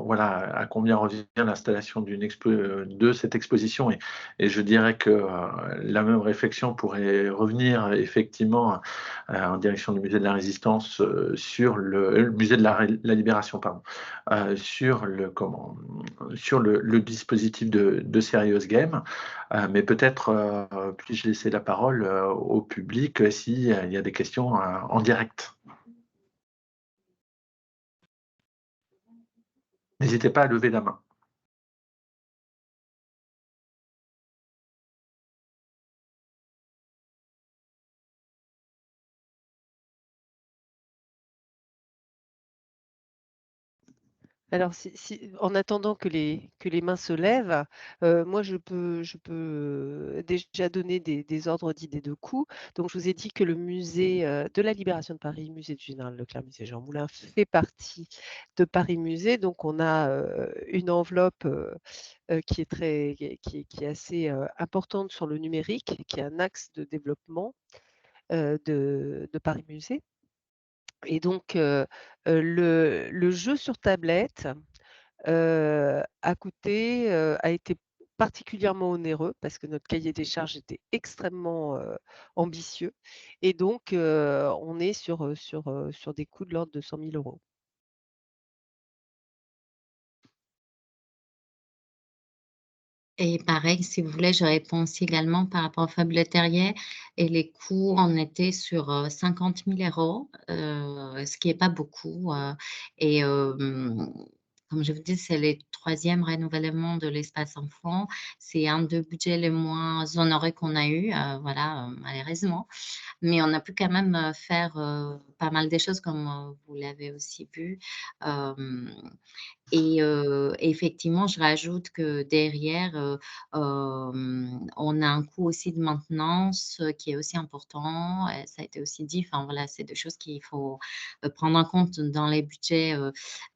voilà, à combien revient l'installation de cette exposition, et je dirais que la même réflexion pourrait revenir effectivement en direction du musée de la Résistance sur le musée de la Libération, pardon, sur le dispositif de Serious Game, mais peut-être puis-je laisser la parole au public s'il y a des questions en direct. N'hésitez pas à lever la main. Alors, en attendant que les mains se lèvent, moi, je peux déjà donner des ordres d'idées de coûts. Donc, je vous ai dit que le musée de la Libération de Paris, musée du Général Leclerc, musée Jean Moulin, fait partie de Paris Musée. Donc, on a une enveloppe qui est assez importante sur le numérique, qui est un axe de développement de Paris Musée. Et donc, le jeu sur tablette a été particulièrement onéreux parce que notre cahier des charges était extrêmement ambitieux, et donc on est sur des coûts de l'ordre de 100 000 €. Et pareil, si vous voulez, je réponds aussi également par rapport au Fabuleux Terrier, et les coûts, on était sur 50 000 €, ce qui n'est pas beaucoup. Et comme je vous dis, c'est le 3e renouvellement de l'espace enfant. C'est un des budgets les moins honorés qu'on a eu, voilà, malheureusement. Mais on a pu quand même faire pas mal de choses, comme vous l'avez aussi vu. Et effectivement, je rajoute que derrière, on a un coût aussi de maintenance qui est aussi important. Ça a été aussi dit, enfin voilà, c'est des choses qu'il faut prendre en compte dans les budgets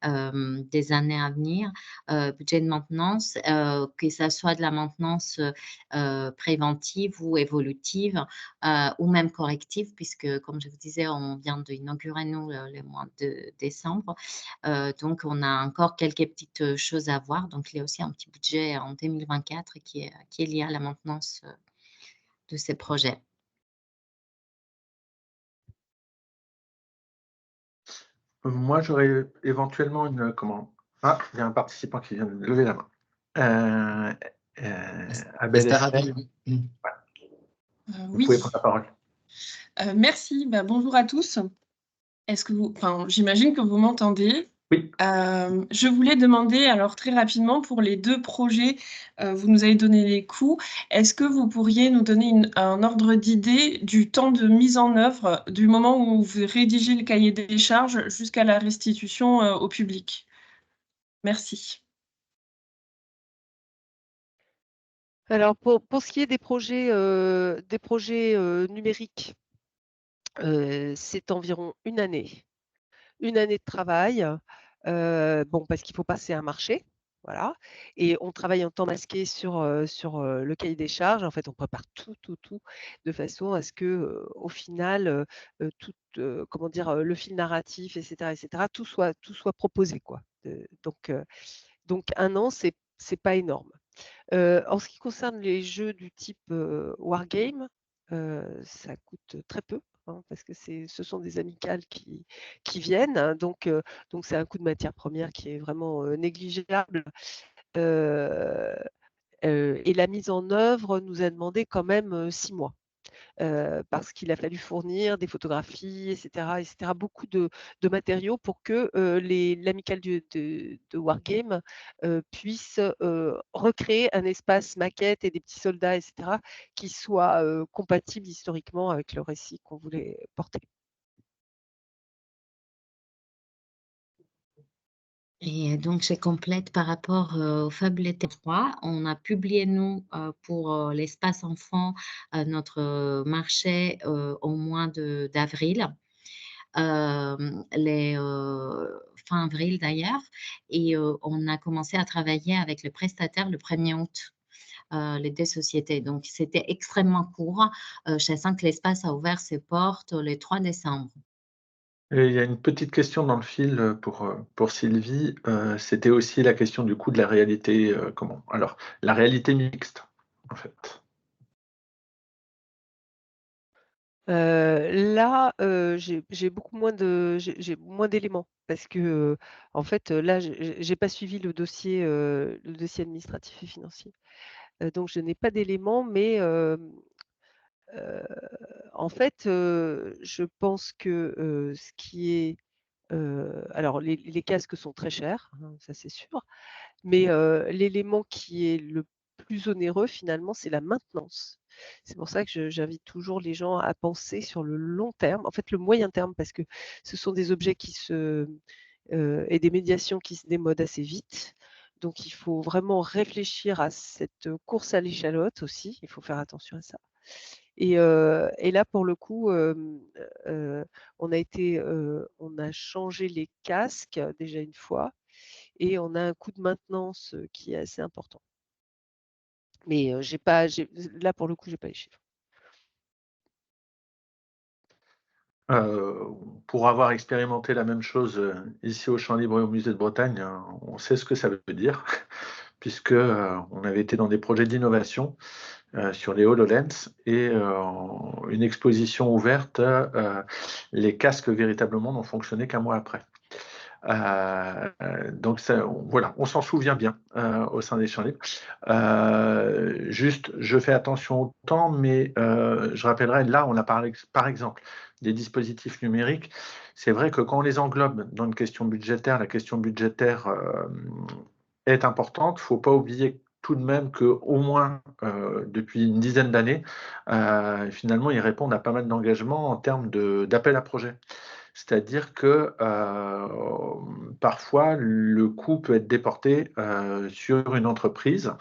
des années à venir. Budget de maintenance, que ça soit de la maintenance préventive ou évolutive, ou même corrective, puisque comme je vous disais, on vient d'inaugurer nous le mois de décembre. Donc on a encore quelques petites choses à voir. Donc il y a aussi un petit budget en 2024 qui est lié à la maintenance de ces projets. Moi, j'aurais éventuellement Ah, il y a un participant qui vient de lever la main. Abel Esther Estelle. Abel. Voilà. Vous Oui. pouvez prendre la parole. Merci. Bonjour à tous. J'imagine que vous m'entendez. Oui. Je voulais demander, alors très rapidement, pour les 2 projets, vous nous avez donné les coûts. Est-ce que vous pourriez nous donner un ordre d'idée du temps de mise en œuvre, du moment où vous rédigez le cahier des charges jusqu'à la restitution au public? Merci. Alors pour ce qui est des projets numériques, c'est environ une année de travail. Bon, parce qu'il faut passer un marché, voilà, et on travaille en temps masqué sur le cahier des charges. En fait, on prépare tout de façon à ce que, au final, tout, comment dire, le fil narratif, et cetera, tout soit proposé, quoi. Donc 1 an, c'est pas énorme. En ce qui concerne les jeux du type wargame, ça coûte très peu, hein, parce que ce sont des amicales qui viennent, hein, donc c'est un coût de matière première qui est vraiment négligeable. Et la mise en œuvre nous a demandé quand même 6 mois. Parce qu'il a fallu fournir des photographies, et cetera, beaucoup de matériaux pour que l'amicale de Wargame puisse recréer un espace maquette et des petits soldats, et cetera, qui soit compatible historiquement avec le récit qu'on voulait porter. Et donc, je complète par rapport aux Fables et 3. On a publié, nous, pour l'espace enfant, notre marché au mois d'avril, fin avril d'ailleurs, et on a commencé à travailler avec le prestataire le 1er août, les 2 sociétés. Donc, c'était extrêmement court. Je sens que l'espace a ouvert ses portes le 3 décembre. Et il y a une petite question dans le fil pour Sylvie. C'était aussi la question du coût de la réalité. Alors, la réalité mixte, en fait. Là, j'ai beaucoup moins d'éléments parce que, en fait, là, j'ai pas suivi le dossier administratif et financier. Donc je n'ai pas d'éléments, mais en fait, je pense que, ce qui est, alors les casques sont très chers, hein, ça c'est sûr, mais l'élément qui est le plus onéreux finalement, c'est la maintenance. C'est pour ça que j'invite toujours les gens à penser sur le long terme, en fait le moyen terme, parce que ce sont des objets et des médiations qui se démodent assez vite. Donc il faut vraiment réfléchir à cette course à l'échalote aussi, il faut faire attention à ça. Et là pour le coup, on a changé les casques déjà une fois, et on a un coût de maintenance qui est assez important. Mais là pour le coup, j'ai pas les chiffres. Pour avoir expérimenté la même chose ici au Champ Libre et au Musée de Bretagne, on sait ce que ça veut dire, puisque on avait été dans des projets d'innovation sur les HoloLens, et une exposition ouverte, les casques véritablement n'ont fonctionné qu'un mois après. Donc voilà, on s'en souvient bien au sein des Champs Libres. Juste, je fais attention au temps, mais je rappellerai, là, on a parlé, par exemple, des dispositifs numériques. C'est vrai que quand on les englobe dans une question budgétaire, la question budgétaire est importante. Il ne faut pas oublier tout de même qu'au moins depuis une dizaine d'années, finalement, ils répondent à pas mal d'engagements en termes d'appel à projet. C'est-à-dire que parfois, le coût peut être déporté sur une entreprise.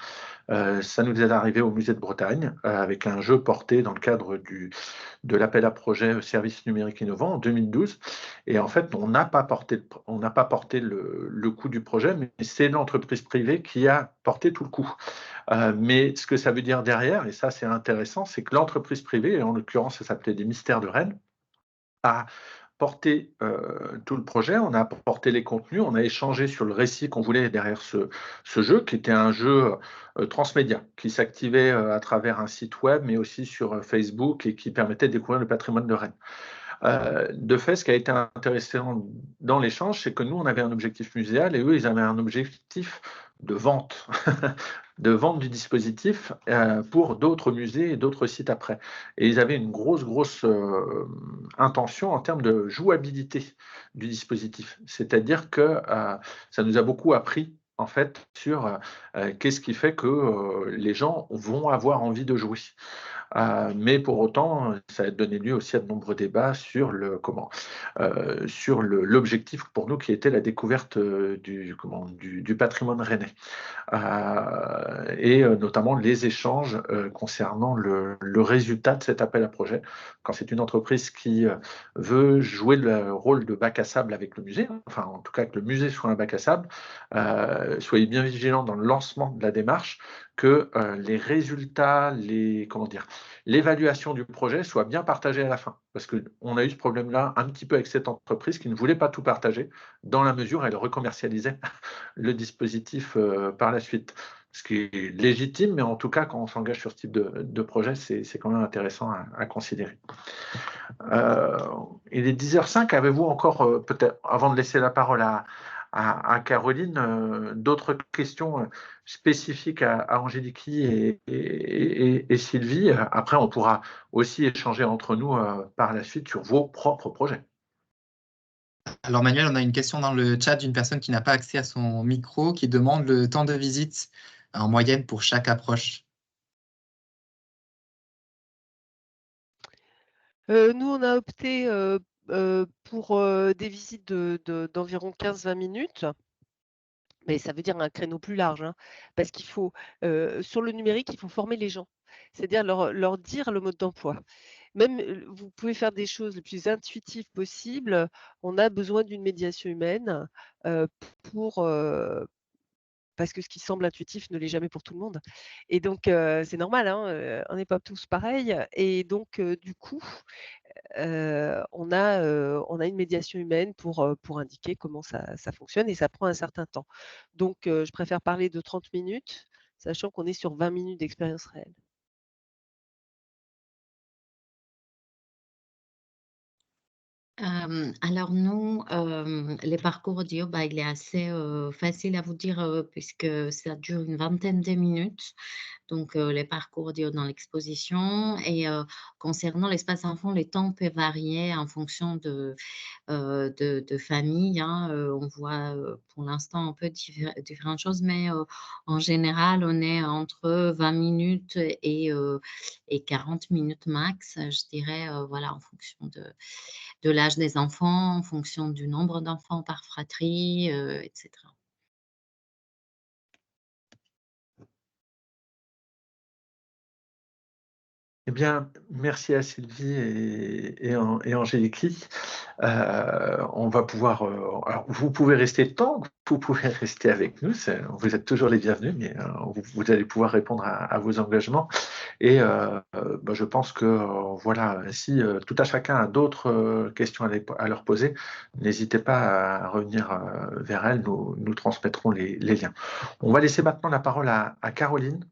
Ça nous est arrivé au Musée de Bretagne avec un jeu porté dans le cadre de l'appel à projet Services numériques innovants en 2012. Et en fait, on n'a pas porté le coût du projet, mais c'est l'entreprise privée qui a porté tout le coût. Mais ce que ça veut dire derrière, et ça c'est intéressant, c'est que l'entreprise privée, et en l'occurrence ça s'appelait des Mystères de Rennes, a porté tout le projet, on a porté les contenus, on a échangé sur le récit qu'on voulait derrière ce jeu, qui était un jeu transmédia, qui s'activait à travers un site web, mais aussi sur Facebook, et qui permettait de découvrir le patrimoine de Rennes. De fait, ce qui a été intéressant dans l'échange, c'est que nous, on avait un objectif muséal et eux, ils avaient un objectif de vente, de vente du dispositif pour d'autres musées et d'autres sites après. Et ils avaient une grosse intention en termes de jouabilité du dispositif. C'est-à-dire que ça nous a beaucoup appris en fait sur qu'est-ce qui fait que les gens vont avoir envie de jouer. Mais pour autant, ça a donné lieu aussi à de nombreux débats sur l'objectif pour nous qui était la découverte du patrimoine rennais. Et notamment les échanges concernant le résultat de cet appel à projet. Quand c'est une entreprise qui veut jouer le rôle de bac à sable avec le musée, enfin en tout cas que le musée soit un bac à sable, soyez bien vigilants dans le lancement de la démarche que les résultats, l'évaluation du projet soit bien partagée à la fin. Parce qu'on a eu ce problème-là un petit peu avec cette entreprise qui ne voulait pas tout partager dans la mesure où elle recommercialisait le dispositif par la suite. Ce qui est légitime, mais en tout cas, quand on s'engage sur ce type de projet, c'est quand même intéressant à considérer. Il est 10h05. Avez-vous encore, peut-être, avant de laisser la parole à Caroline, d'autres questions spécifiques à Angéliki et Sylvie? Après, on pourra aussi échanger entre nous par la suite sur vos propres projets. Alors Manuel, on a une question dans le chat d'une personne qui n'a pas accès à son micro, qui demande le temps de visite en moyenne pour chaque approche. Nous, on a opté pour des visites d'environ 15-20 minutes. Mais ça veut dire un créneau plus large, hein, parce qu'il faut, sur le numérique, il faut former les gens. C'est-à-dire leur dire le mode d'emploi. Même, vous pouvez faire des choses les plus intuitives possibles. On a besoin d'une médiation humaine pour, parce que ce qui semble intuitif ne l'est jamais pour tout le monde. Et donc, c'est normal, hein, on n'est pas tous pareils. Et donc, du coup, on a une médiation humaine pour indiquer comment ça fonctionne et ça prend un certain temps. Donc, je préfère parler de 30 minutes, sachant qu'on est sur 20 minutes d'expérience réelle. Alors nous, les parcours audio, il est assez facile à vous dire puisque ça dure une vingtaine de minutes. Donc les parcours audio dans l'exposition et concernant l'espace enfant, les temps peuvent varier en fonction de famille, hein. On voit pour l'instant un peu différentes choses, mais en général, on est entre 20 minutes et 40 minutes max, je dirais, voilà, en fonction de l'âge des enfants, en fonction du nombre d'enfants par fratrie, etc. Eh bien, merci à Sylvie et Angéliki. On va pouvoir. Alors, vous pouvez rester tant que vous pouvez rester avec nous. Vous êtes toujours les bienvenus, mais vous allez pouvoir répondre à vos engagements. Et je pense que voilà, si tout à chacun a d'autres questions à leur poser, n'hésitez pas à revenir vers elle. Nous transmettrons les liens. On va laisser maintenant la parole à Caroline.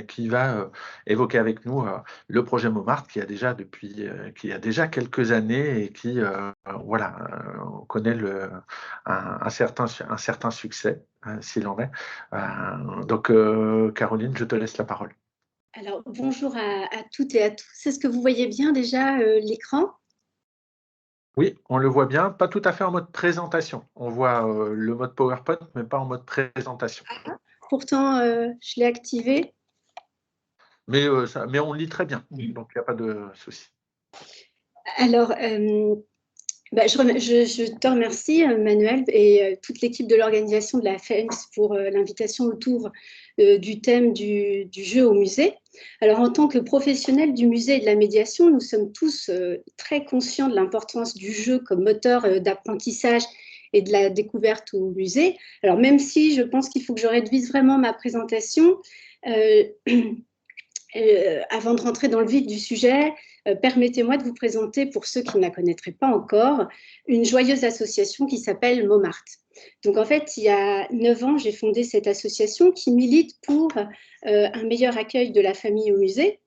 Qui va évoquer avec nous le projet Montmartre qui a déjà quelques années et qui connaît un certain succès s'il en est. Donc Caroline, je te laisse la parole. Alors bonjour à toutes et à tous. Est-ce que vous voyez bien déjà l'écran? Oui, on le voit bien, pas tout à fait en mode présentation. On voit le mode PowerPoint, mais pas en mode présentation. Pourtant, je l'ai activé. Mais on lit très bien, donc il n'y a pas de souci. Alors, je te remercie, Manuel, et toute l'équipe de l'organisation de la FEMS pour l'invitation autour du thème du jeu au musée. Alors, en tant que professionnels du musée et de la médiation, nous sommes tous très conscients de l'importance du jeu comme moteur d'apprentissage et de la découverte au musée. Alors, même si je pense qu'il faut que je réduise vraiment ma présentation, avant de rentrer dans le vif du sujet, permettez-moi de vous présenter, pour ceux qui ne la connaîtraient pas encore, une joyeuse association qui s'appelle Montmartre. Donc en fait, il y a 9 ans, j'ai fondé cette association qui milite pour un meilleur accueil de la famille au musée.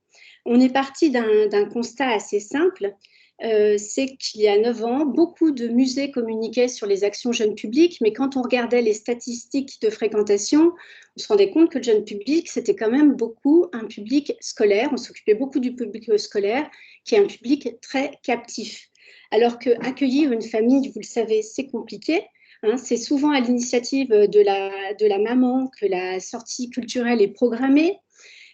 On est parti d'un constat assez simple. c'est qu'il y a 9 ans, beaucoup de musées communiquaient sur les actions jeunes publics, mais quand on regardait les statistiques de fréquentation, on se rendait compte que le jeune public, c'était quand même beaucoup un public scolaire. On s'occupait beaucoup du public scolaire, qui est un public très captif. Alors qu'accueillir une famille, vous le savez, c'est compliqué. Hein, c'est souvent à l'initiative de la maman que la sortie culturelle est programmée.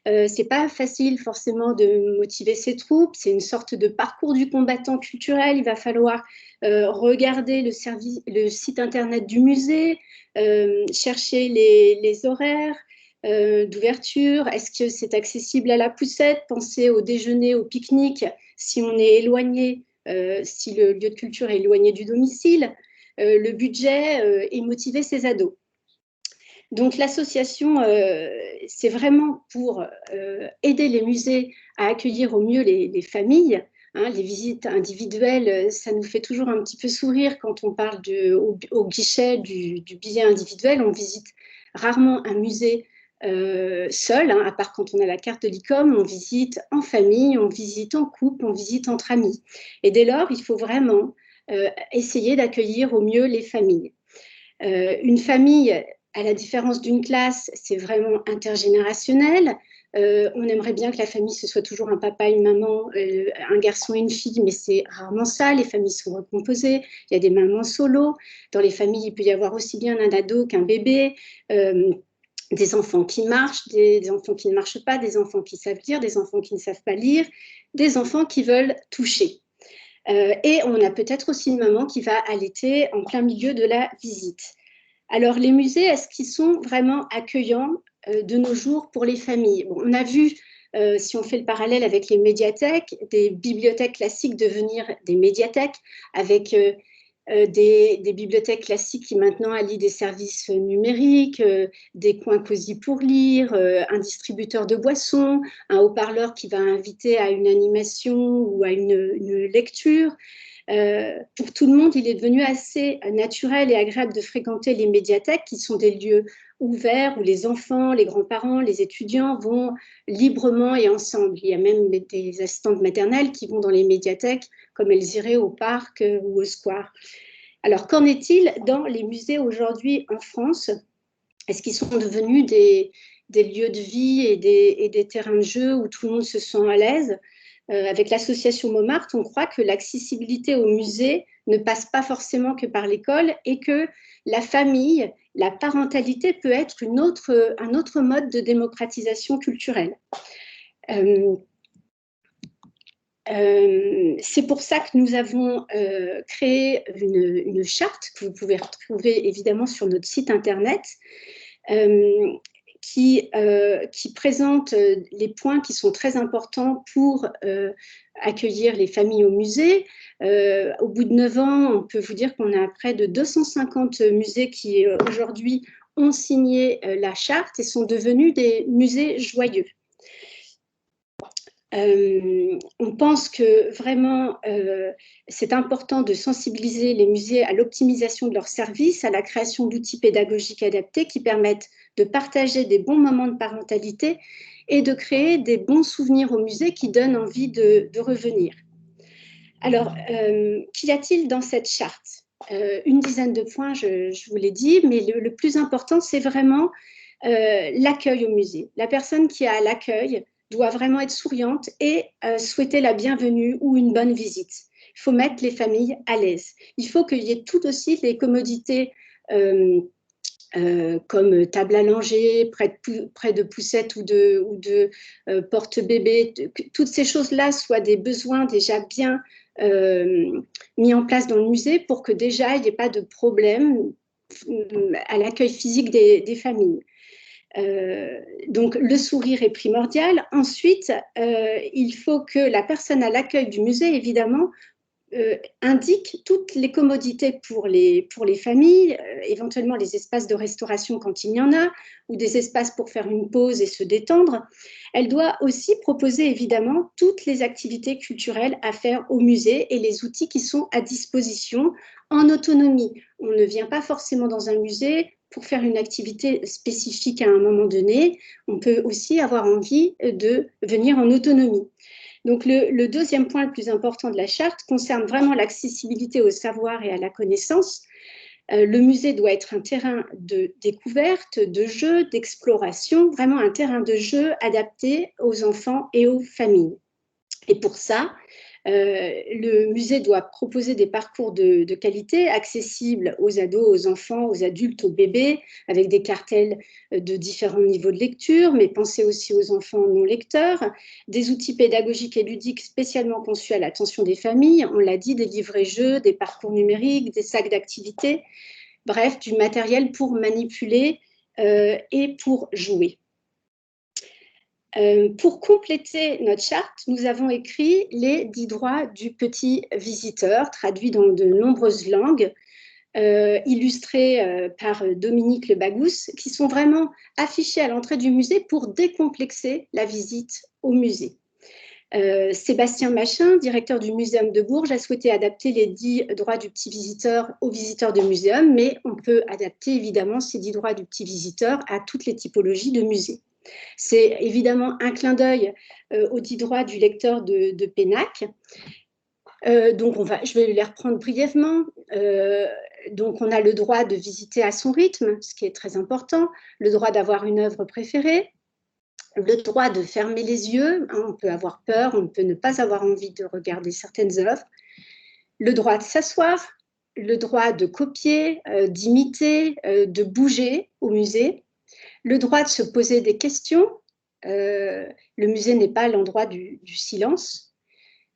C'est pas facile forcément de motiver ses troupes, c'est une sorte de parcours du combattant culturel. Il va falloir regarder le site internet du musée, chercher les horaires d'ouverture, est-ce que c'est accessible à la poussette, penser au déjeuner, au pique-nique si on est éloigné, si le lieu de culture est éloigné du domicile, le budget et motiver ses ados. Donc l'association, c'est vraiment pour aider les musées à accueillir au mieux les familles. Hein, les visites individuelles, ça nous fait toujours un petit peu sourire quand on parle au guichet du billet individuel. On visite rarement un musée seul, hein, à part quand on a la carte de l'ICOM. On visite en famille, on visite en couple, on visite entre amis. Et dès lors, il faut vraiment essayer d'accueillir au mieux les familles. Une famille, à la différence d'une classe, c'est vraiment intergénérationnel. On aimerait bien que la famille, ce soit toujours un papa, une maman, un garçon et une fille, mais c'est rarement ça. Les familles sont recomposées. Il y a des mamans solo. Dans les familles, il peut y avoir aussi bien un ado qu'un bébé, des enfants qui marchent, des enfants qui ne marchent pas, des enfants qui savent lire, des enfants qui ne savent pas lire, des enfants qui veulent toucher. Et on a peut-être aussi une maman qui va allaiter en plein milieu de la visite. Alors, les musées, est-ce qu'ils sont vraiment accueillants de nos jours pour les familles? Bon, on a vu, si on fait le parallèle avec les médiathèques, des bibliothèques classiques devenir des médiathèques, avec des bibliothèques classiques qui maintenant allient des services numériques, des coins cosy pour lire, un distributeur de boissons, un haut-parleur qui va inviter à une animation ou à une lecture. Pour tout le monde, il est devenu assez naturel et agréable de fréquenter les médiathèques, qui sont des lieux ouverts où les enfants, les grands-parents, les étudiants vont librement et ensemble. Il y a même des assistantes maternelles qui vont dans les médiathèques comme elles iraient au parc ou au square. Alors, qu'en est-il dans les musées aujourd'hui en France? Est-ce qu'ils sont devenus des lieux de vie et des terrains de jeu où tout le monde se sent à l'aise? Avec l'association Montmartre, on croit que l'accessibilité au musée ne passe pas forcément que par l'école et que la famille, la parentalité peut être un autre mode de démocratisation culturelle. C'est pour ça que nous avons créé une charte que vous pouvez retrouver évidemment sur notre site internet, qui présente les points qui sont très importants pour accueillir les familles au musée. Au bout de 9 ans, on peut vous dire qu'on a près de 250 musées qui aujourd'hui ont signé la charte et sont devenus des musées joyeux. On pense que vraiment c'est important de sensibiliser les musées à l'optimisation de leurs services, à la création d'outils pédagogiques adaptés qui permettent de partager des bons moments de parentalité et de créer des bons souvenirs au musée qui donnent envie de revenir. Alors, qu'y a-t-il dans cette charte? Une dizaine de points, je vous l'ai dit, mais le plus important, c'est vraiment l'accueil au musée. La personne qui est à l'accueil doit vraiment être souriante et souhaiter la bienvenue ou une bonne visite. Il faut mettre les familles à l'aise. Il faut qu'il y ait tout aussi les commodités comme table à langer, près de poussette ou de porte-bébé, que toutes ces choses-là soient des besoins déjà bien mis en place dans le musée pour que déjà il n'y ait pas de problème à l'accueil physique des familles. Donc le sourire est primordial. Ensuite, il faut que la personne à l'accueil du musée, évidemment, indique toutes les commodités pour les familles, éventuellement les espaces de restauration quand il y en a, ou des espaces pour faire une pause et se détendre. Elle doit aussi proposer évidemment toutes les activités culturelles à faire au musée et les outils qui sont à disposition en autonomie. On ne vient pas forcément dans un musée pour faire une activité spécifique à un moment donné. On peut aussi avoir envie de venir en autonomie. Donc, le deuxième point le plus important de la charte concerne vraiment l'accessibilité au savoir et à la connaissance. Le musée doit être un terrain de découverte, de jeu, d'exploration, vraiment un terrain de jeu adapté aux enfants et aux familles. Et pour ça, le musée doit proposer des parcours de qualité accessibles aux ados, aux enfants, aux adultes, aux bébés, avec des cartels de différents niveaux de lecture, mais penser aussi aux enfants non lecteurs, des outils pédagogiques et ludiques spécialement conçus à l'attention des familles, on l'a dit, des livrets-jeux, des parcours numériques, des sacs d'activités, bref, du matériel pour manipuler et pour jouer. Pour compléter notre charte, nous avons écrit les 10 droits du petit visiteur, traduits dans de nombreuses langues, illustrés par Dominique Le Bagousse, qui sont vraiment affichés à l'entrée du musée pour décomplexer la visite au musée. Sébastien Machin, directeur du Muséum de Bourges, a souhaité adapter les 10 droits du petit visiteur aux visiteurs de muséum, mais on peut adapter évidemment ces 10 droits du petit visiteur à toutes les typologies de musées. C'est évidemment un clin d'œil aux 10 droits du lecteur de Pénac. Donc, je vais les reprendre brièvement. Donc, on a le droit de visiter à son rythme, ce qui est très important, le droit d'avoir une œuvre préférée, le droit de fermer les yeux, hein, on peut avoir peur, on peut ne pas avoir envie de regarder certaines œuvres, le droit de s'asseoir, le droit de copier, d'imiter, de bouger au musée, le droit de se poser des questions. Le musée n'est pas l'endroit du silence.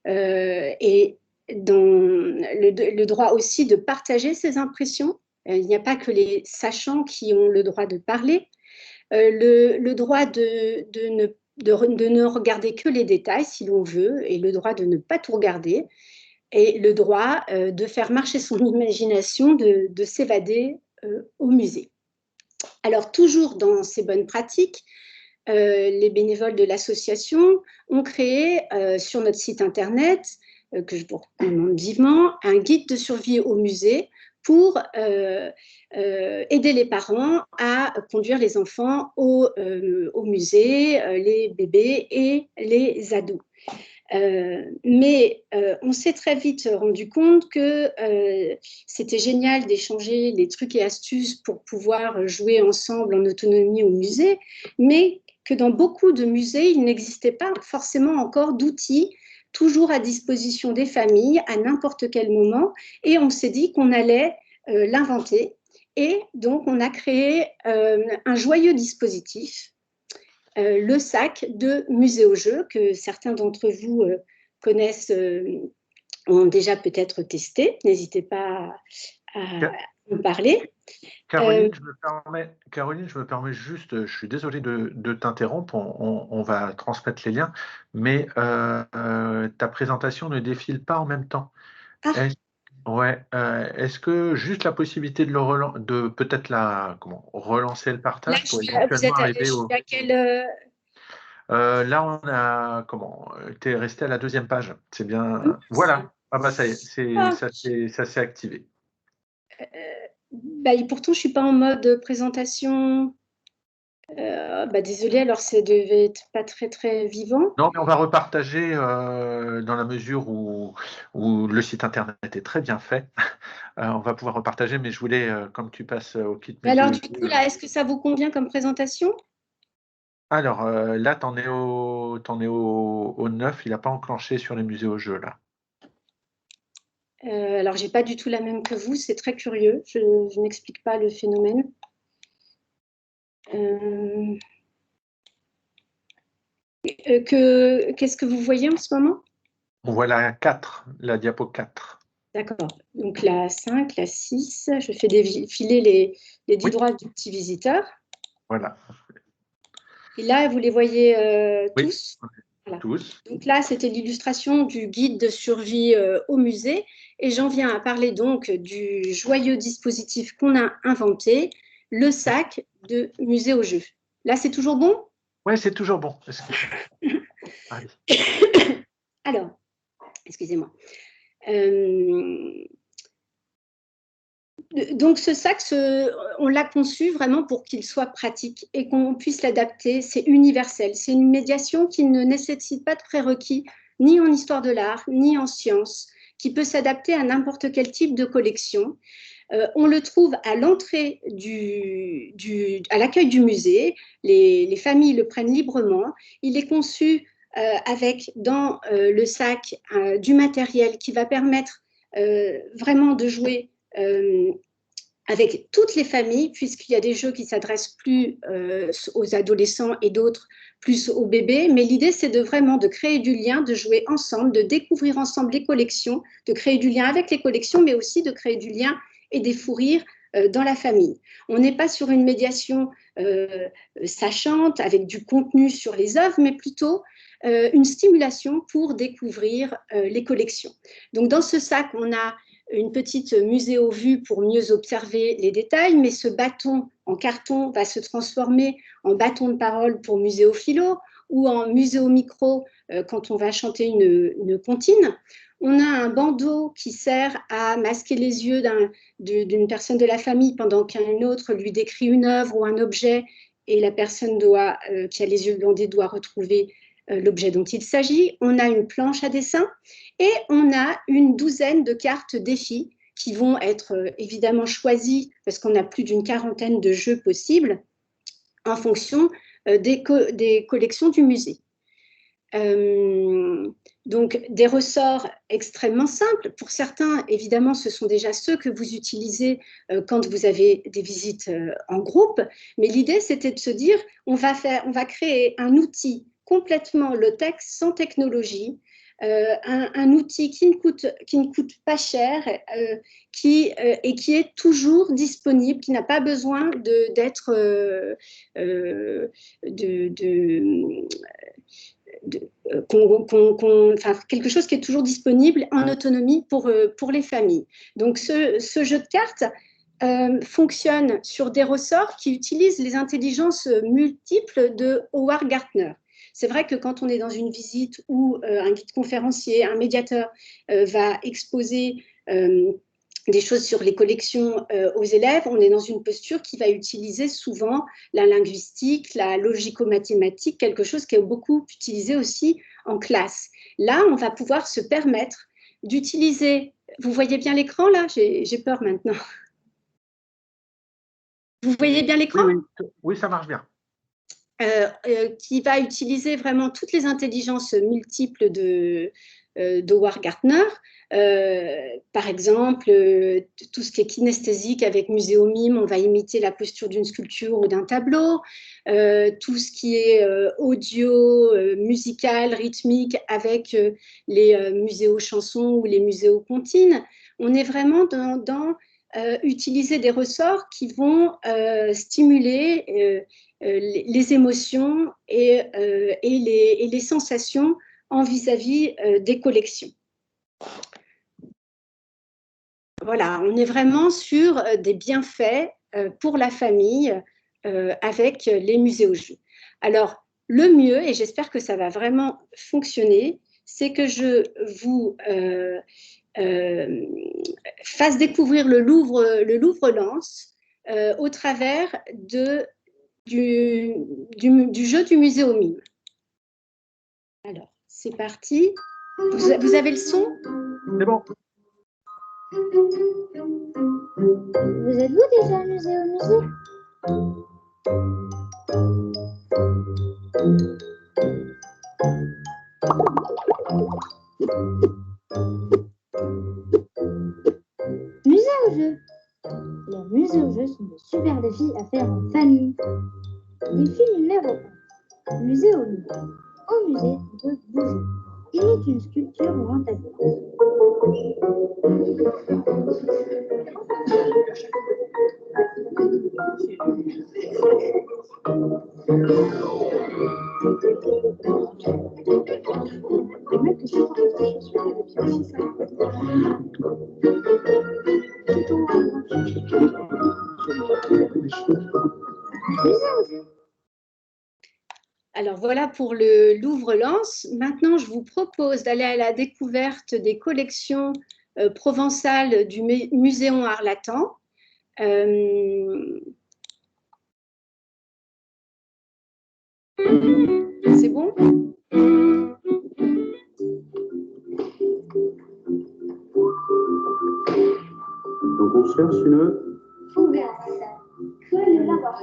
Et le droit aussi de partager ses impressions. Il n'y a pas que les sachants qui ont le droit de parler. Le droit de ne regarder que les détails si l'on veut, et le droit de ne pas tout regarder. Et le droit de faire marcher son imagination, de s'évader au musée. Alors, toujours dans ces bonnes pratiques, les bénévoles de l'association ont créé sur notre site internet, que je vous recommande vivement, un guide de survie au musée pour aider les parents à conduire les enfants au musée, les bébés et les ados. Mais on s'est très vite rendu compte que c'était génial d'échanger les trucs et astuces pour pouvoir jouer ensemble en autonomie au musée, mais que dans beaucoup de musées, il n'existait pas forcément encore d'outils toujours à disposition des familles à n'importe quel moment, et on s'est dit qu'on allait l'inventer, et donc on a créé un joyeux dispositif, le sac de musée au jeu, que certains d'entre vous connaissent, ont déjà peut-être testé. N'hésitez pas à me parler. Caroline, je me permets juste, je suis désolé de t'interrompre, on va transmettre les liens, mais ta présentation ne défile pas en même temps. Ah. Est-ce que juste la possibilité de peut-être relancer le partage là, pour éventuellement arriver au... là, on a t'es resté à la deuxième page. C'est bien. Oui, voilà. Ah bah ça y est, ça s'est activé. Pourtant, je suis pas en mode présentation. Désolée, alors ça devait être pas très très vivant. Non, mais on va repartager dans la mesure où le site internet est très bien fait. On va pouvoir repartager, mais je voulais, comme tu passes au kit. Alors du coup, là, est-ce que ça vous convient comme présentation? Alors là, t'en es au 9, il n'a pas enclenché sur les musées au jeu là. Alors, j'ai pas du tout la même que vous, c'est très curieux, je n'explique pas le phénomène. Qu'est-ce que vous voyez en ce moment? On voit la 4, la diapo 4. D'accord, donc la 5, la 6, je fais défiler les 10 droits du petit visiteur. Voilà. Et là, vous les voyez tous? Voilà. Tous. Donc là, c'était l'illustration du guide de survie au musée. Et j'en viens à parler donc du joyeux dispositif qu'on a inventé, le sac de musée au jeu. Là, c'est toujours bon? Oui, c'est toujours bon. Alors, excusez-moi. Donc ce sac, on l'a conçu vraiment pour qu'il soit pratique et qu'on puisse l'adapter. C'est universel. C'est une médiation qui ne nécessite pas de prérequis ni en histoire de l'art, ni en sciences, qui peut s'adapter à n'importe quel type de collection. On le trouve à l'entrée à l'accueil du musée. Les familles le prennent librement. Il est conçu avec dans le sac du matériel qui va permettre vraiment de jouer avec toutes les familles, puisqu'il y a des jeux qui s'adressent plus aux adolescents et d'autres plus aux bébés. Mais l'idée, c'est vraiment de créer du lien, de jouer ensemble, de découvrir ensemble les collections, de créer du lien avec les collections, mais aussi de créer du lien et des fous rires dans la famille. On n'est pas sur une médiation sachante, avec du contenu sur les œuvres, mais plutôt une stimulation pour découvrir les collections. Donc, dans ce sac, on a une petite muséo-vue pour mieux observer les détails, mais ce bâton en carton va se transformer en bâton de parole pour muséophilo ou en muséomicro quand on va chanter une comptine. On a un bandeau qui sert à masquer les yeux d'une personne de la famille pendant qu'une autre lui décrit une œuvre ou un objet et la personne qui a les yeux bandés doit retrouver l'objet dont il s'agit. On a une planche à dessin et on a une douzaine de cartes défis qui vont être évidemment choisies parce qu'on a plus d'une quarantaine de jeux possibles en fonction des collections du musée. Donc, des ressorts extrêmement simples. Pour certains, évidemment, ce sont déjà ceux que vous utilisez quand vous avez des visites en groupe. Mais l'idée, c'était de se dire, on va créer un outil complètement low-tech, sans technologie, un outil qui ne coûte pas cher et qui est toujours disponible, qui n'a pas besoin d'être quelque chose qui est toujours disponible en autonomie pour les familles. Donc ce jeu de cartes fonctionne sur des ressorts qui utilisent les intelligences multiples de Howard Gardner. C'est vrai que quand on est dans une visite où un guide conférencier, un médiateur va exposer des choses sur les collections aux élèves, on est dans une posture qui va utiliser souvent la linguistique, la logico-mathématique, quelque chose qui est beaucoup utilisé aussi en classe. Là, on va pouvoir se permettre d'utiliser… Vous voyez bien l'écran là? J'ai peur maintenant. Vous voyez bien l'écran? Oui, ça marche bien. Qui va utiliser vraiment toutes les intelligences multiples d'Howard Gardner. Par exemple, tout ce qui est kinesthésique avec muséomime, on va imiter la posture d'une sculpture ou d'un tableau. Tout ce qui est audio, musical, rythmique avec les muséochansons ou les muséocontines. On est vraiment dans utiliser des ressorts qui vont stimuler les émotions et les sensations vis-à-vis des collections. Voilà, on est vraiment sur des bienfaits pour la famille avec les muséojeux. Alors, le mieux, et j'espère que ça va vraiment fonctionner, c'est que je vous fasse découvrir le Louvre-Lens au travers du jeu du muséomime. Alors, c'est parti. Vous avez le son? C'est bon. Vous êtes-vous déjà amusé au musée? Musée au jeu. Les musées au jeu sont de super défis à faire en famille. Défi numéro 1. Musée au musée. Au musée, on peut bouger. Imite une sculpture ou un tableau. Alors voilà pour le Louvre-Lens. Maintenant, je vous propose d'aller à la découverte des collections provençales du Muséon Arlatan. C'est bon? On cherche une fougasse. Que le là-bas.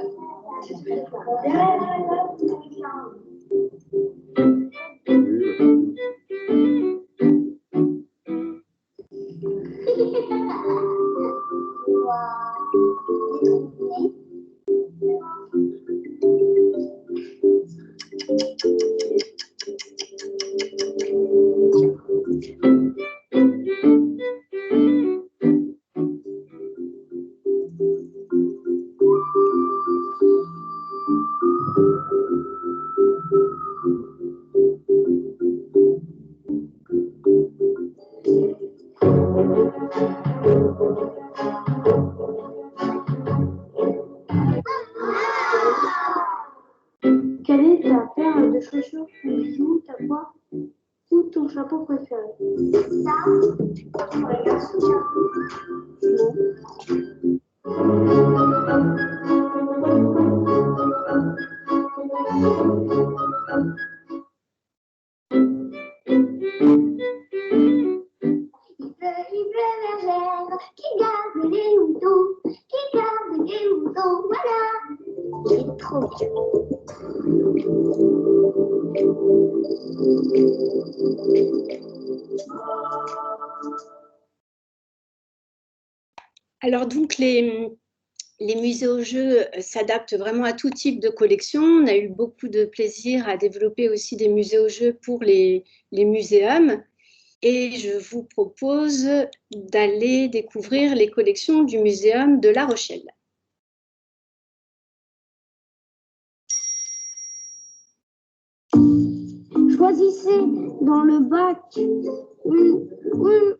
Quelle est ta paire de chaussures, ton bijou, ta quoi ou ton chapeau préféré? Ça, pour les garçons, il pleut bergère, qui garde les moutons, voilà. C'est trop bien. Alors donc les musées aux jeux s'adaptent vraiment à tout type de collection. On a eu beaucoup de plaisir à développer aussi des musées aux jeux pour les muséums. Et je vous propose d'aller découvrir les collections du Muséum de La Rochelle. Choisissez dans le bac une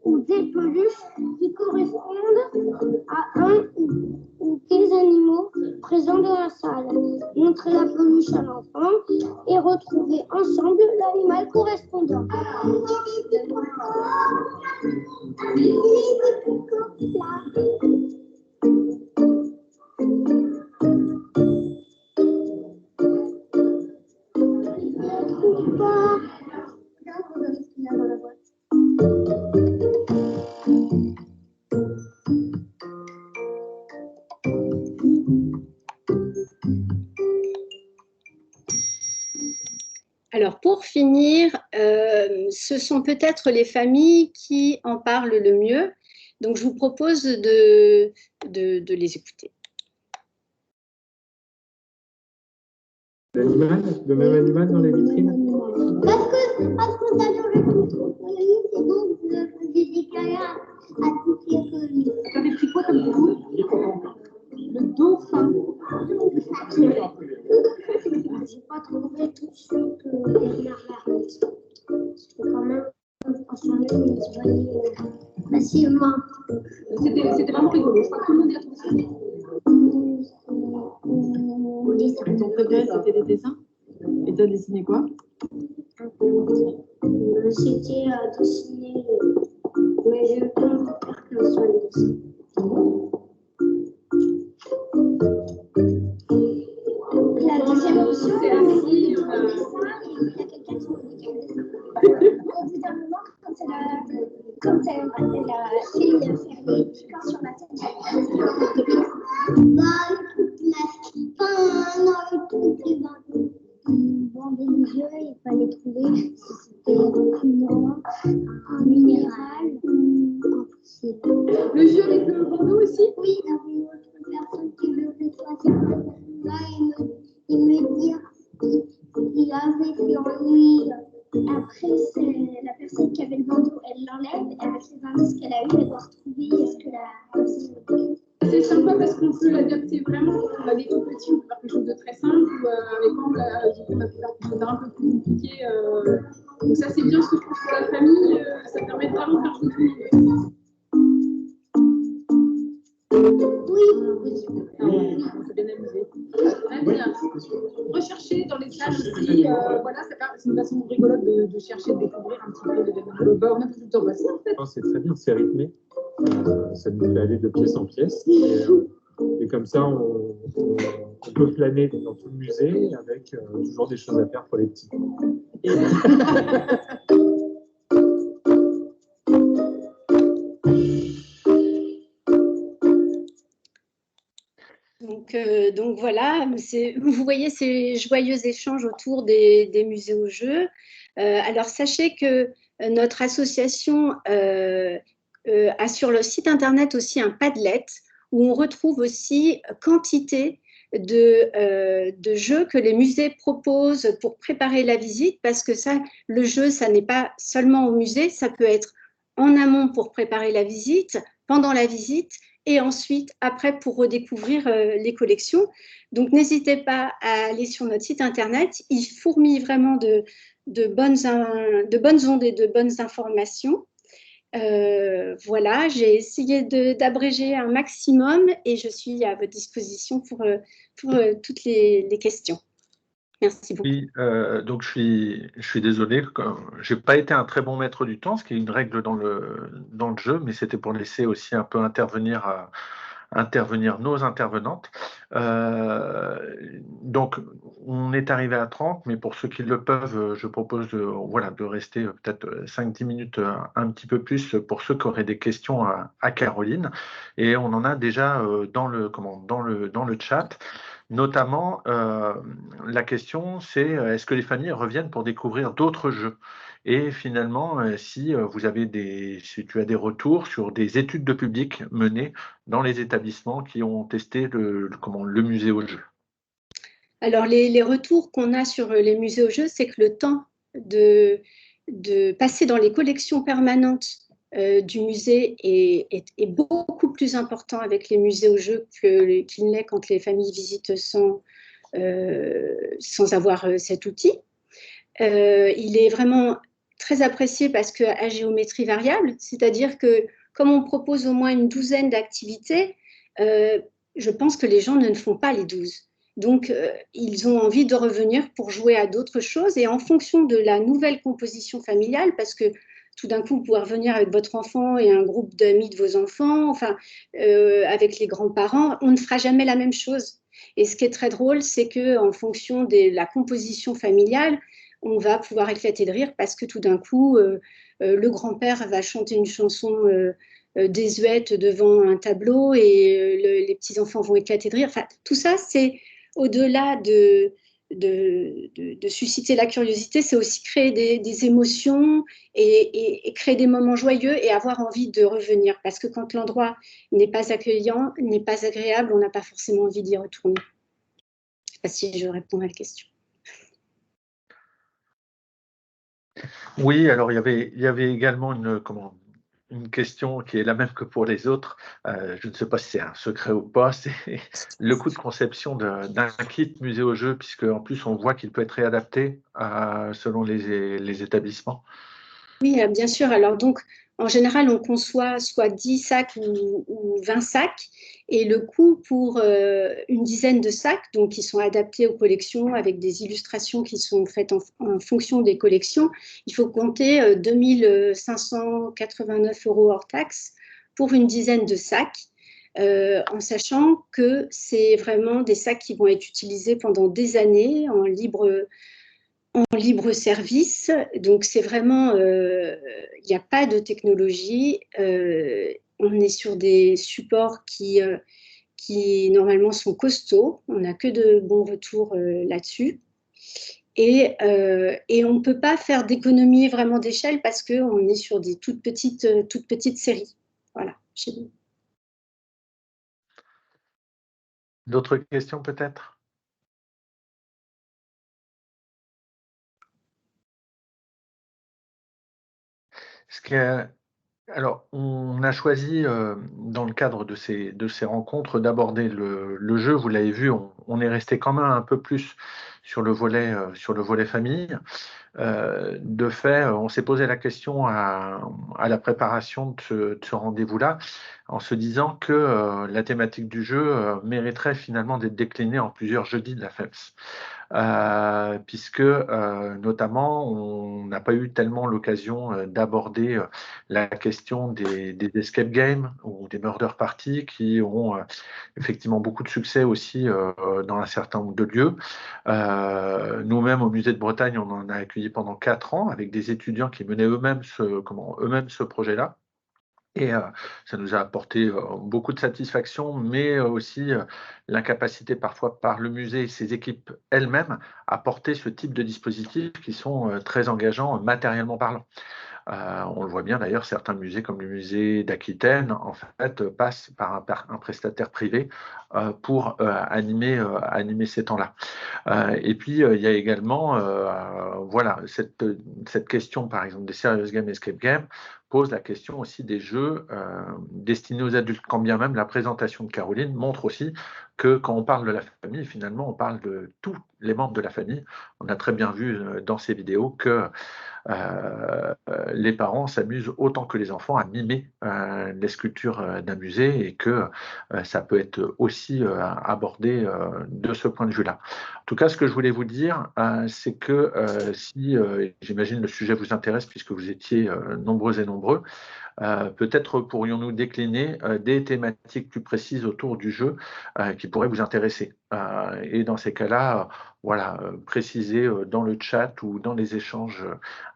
ou des peluches qui correspondent à un ou des animaux présents dans la salle. Montrez la peluche à l'enfant et retrouvez ensemble l'animal correspondant. Alors pour finir, ce sont peut-être les familles qui en parlent le mieux. Donc je vous propose de les écouter. l'animal, le même animal dans les vitrines? Parce qu'on adore le tout. Et donc, vous faisiez des câlins à toutes les folies. Vous avez pris quoi comme goût? Le dauphin. J'ai pas trouvé tout de suite Bernard Larrette. C'était quand même en son nom, il se voyait facilement. C'était vraiment rigolo. Je crois que tout le monde y a trouvé ça. Au dessin. Ton préféré, c'était les dessins? Et tu as dessiné quoi? C'était à dessiner, mais j'ai eu le temps de faire qu'un seul dessin. La deuxième option, c'est assis, il y a quelqu'un qui me dit qu'elle dessin. Au bout d'un moment, quand elle a fait les piquants sur la tête, des yeux, il fallait trouver si c'était un document, un minéral, un fossile. Le jeu avec le bandeau aussi? Oui, il y avait une autre personne qui devait choisir là et me dire qu'il avait sur lui. Après, c'est la personne qui avait le bandeau, elle l'enlève et avec les indices qu'elle a eu, elle doit retrouver ce que la. C'est sympa parce qu'on peut l'adapter vraiment. On a des tout petits, on peut faire quelque chose de très simple. Ou avec quand on a pu faire quelque chose d'un peu plus compliqué. Donc ça, c'est bien ce que je pense pour la famille. Ça permet vraiment de faire jouer tout le monde. Oui. On s'est bien amusé. Très bien. Rechercher dans les salles aussi. Voilà, c'est une façon rigolote de chercher, de découvrir un petit peu l'événement. On a tout le temps passé en fait. C'est très bien, c'est rythmé. Ça nous fait aller de pièce en pièce. Et comme ça, on peut planer dans tout le musée avec toujours des choses à faire pour les petits. Donc voilà, vous voyez ces joyeux échanges autour des musées aux jeux. Alors sachez que notre association a sur le site internet aussi un Padlet où on retrouve aussi quantité de jeux que les musées proposent pour préparer la visite, parce que ça, le jeu, ça n'est pas seulement au musée, ça peut être en amont pour préparer la visite, pendant la visite, et ensuite après pour redécouvrir les collections. Donc n'hésitez pas à aller sur notre site internet, il fourmille vraiment de bonnes ondes et de bonnes informations. Voilà, j'ai essayé d'abréger un maximum et je suis à votre disposition pour toutes les questions. Merci beaucoup. Oui, donc je suis désolé, je n'ai pas été un très bon maître du temps, ce qui est une règle dans le jeu, mais c'était pour laisser aussi un peu intervenir nos intervenantes. Donc, on est arrivé à 30, mais pour ceux qui le peuvent, je propose de rester peut-être 5-10 minutes, un petit peu plus, pour ceux qui auraient des questions à Caroline. Et on en a déjà dans le chat. Notamment, la question, c'est est-ce que les familles reviennent pour découvrir d'autres jeux? Et finalement, si tu as des retours sur des études de public menées dans les établissements qui ont testé le musée aux jeux. Alors, les retours qu'on a sur les musées aux jeux, c'est que le temps de passer dans les collections permanentes du musée est beaucoup plus important avec les musées aux jeux qu'il n'est quand les familles visitent sans avoir cet outil. Il est vraiment très apprécié parce qu'à géométrie variable, c'est-à-dire que comme on propose au moins une douzaine d'activités, je pense que les gens ne font pas les 12. Donc, ils ont envie de revenir pour jouer à d'autres choses, et en fonction de la nouvelle composition familiale, parce que tout d'un coup, vous pouvez revenir avec votre enfant et un groupe d'amis de vos enfants, enfin, avec les grands-parents, on ne fera jamais la même chose. Et ce qui est très drôle, c'est qu'en fonction de la composition familiale, on va pouvoir éclater de rire parce que tout d'un coup, le grand-père va chanter une chanson désuète devant un tableau et les petits-enfants vont éclater de rire. Enfin, tout ça, c'est au-delà de susciter la curiosité, c'est aussi créer des émotions et créer des moments joyeux et avoir envie de revenir. Parce que quand l'endroit n'est pas accueillant, n'est pas agréable, on n'a pas forcément envie d'y retourner. Je ne sais pas si je réponds à la question. Oui, alors il y avait également une question qui est la même que pour les autres. Je ne sais pas si c'est un secret ou pas, c'est le coût de conception d'un kit musée aux jeux, puisque en plus on voit qu'il peut être réadapté selon les établissements. Oui, bien sûr. Alors donc, en général, on conçoit soit 10 sacs ou 20 sacs, et le coût pour une dizaine de sacs, donc qui sont adaptés aux collections avec des illustrations qui sont faites en fonction des collections, il faut compter 2 589 € hors taxe pour une dizaine de sacs, en sachant que c'est vraiment des sacs qui vont être utilisés pendant des années en libre service. Donc c'est vraiment, il n'y a pas de technologie, on est sur des supports qui normalement sont costauds, on n'a que de bons retours là-dessus, et on ne peut pas faire d'économie vraiment d'échelle parce qu'on est sur des toutes petites séries. Voilà, chez nous. D'autres questions peut-être? Alors, on a choisi, dans le cadre de ces rencontres, d'aborder le jeu. Vous l'avez vu, on est resté quand même un peu plus sur le volet famille. De fait, on s'est posé la question à la préparation de ce rendez-vous-là, en se disant que la thématique du jeu mériterait finalement d'être déclinée en plusieurs jeudis de la FEMS. Puisque notamment on n'a pas eu tellement l'occasion d'aborder la question des escape games ou des murder parties qui ont effectivement beaucoup de succès aussi dans un certain nombre de lieux. Nous-mêmes au musée de Bretagne, on en a accueilli pendant 4 ans avec des étudiants qui menaient eux-mêmes ce projet-là. Et ça nous a apporté beaucoup de satisfaction, mais aussi l'incapacité parfois par le musée et ses équipes elles-mêmes à porter ce type de dispositifs qui sont très engageants matériellement parlant. On le voit bien d'ailleurs, certains musées comme le musée d'Aquitaine, en fait, passent par un prestataire privé pour animer ces temps-là. Et puis, il y a également voilà, cette question, par exemple, des Serious Game Escape Game, pose la question aussi des jeux destinés aux adultes, quand bien même la présentation de Caroline montre aussi que quand on parle de la famille, finalement, on parle de tous les membres de la famille. On a très bien vu dans ces vidéos que les parents s'amusent autant que les enfants à mimer les sculptures d'un musée et que ça peut être aussi abordé de ce point de vue-là. En tout cas, ce que je voulais vous dire, c'est que si, j'imagine, le sujet vous intéresse puisque vous étiez nombreux et nombreux, peut-être pourrions-nous décliner des thématiques plus précises autour du jeu qui pourraient vous intéresser. Et dans ces cas-là, voilà, préciser dans le chat ou dans les échanges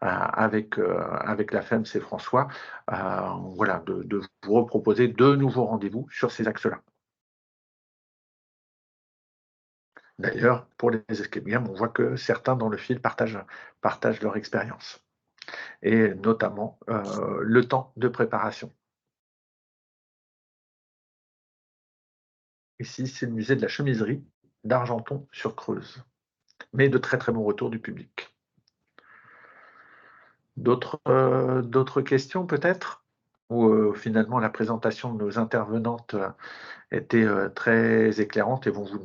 avec la FEMS et François, voilà, de vous reproposer de nouveaux rendez-vous sur ces axes-là. D'ailleurs, pour les escape games, on voit que certains dans le fil partagent leur expérience, et notamment le temps de préparation. Ici, c'est le musée de la chemiserie d'Argenton sur Creuse, mais de très très bons retours du public. D'autres questions peut-être? Ou finalement la présentation de nos intervenantes était très éclairante et vont vous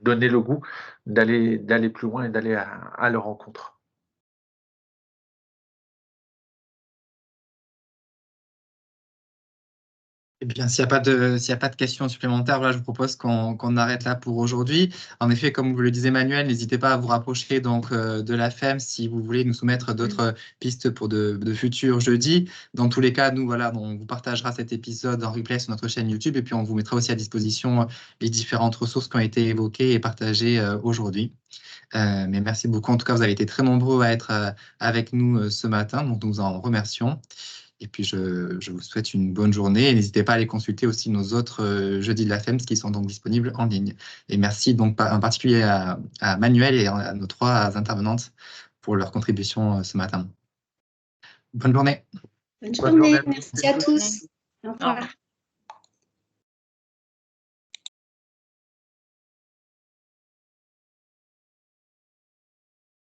donner le goût d'aller plus loin et d'aller à leur rencontre. Eh bien, s'il n'y a pas de questions supplémentaires, voilà, je vous propose qu'on arrête là pour aujourd'hui. En effet, comme vous le disait Manuel, n'hésitez pas à vous rapprocher donc, de la FEMS si vous voulez nous soumettre d'autres pistes pour de futurs jeudis. Dans tous les cas, nous, voilà, on vous partagera cet épisode en replay sur notre chaîne YouTube et puis on vous mettra aussi à disposition les différentes ressources qui ont été évoquées et partagées aujourd'hui. Mais merci beaucoup. En tout cas, vous avez été très nombreux à être avec nous ce matin, donc nous en remercions. Et puis, je vous souhaite une bonne journée. Et n'hésitez pas à aller consulter aussi nos autres jeudis de la FEMS qui sont donc disponibles en ligne. Et merci donc en particulier à Manuel et à nos 3 intervenantes pour leur contribution ce matin. Bonne journée. Bonne journée. Merci à tous. Au revoir.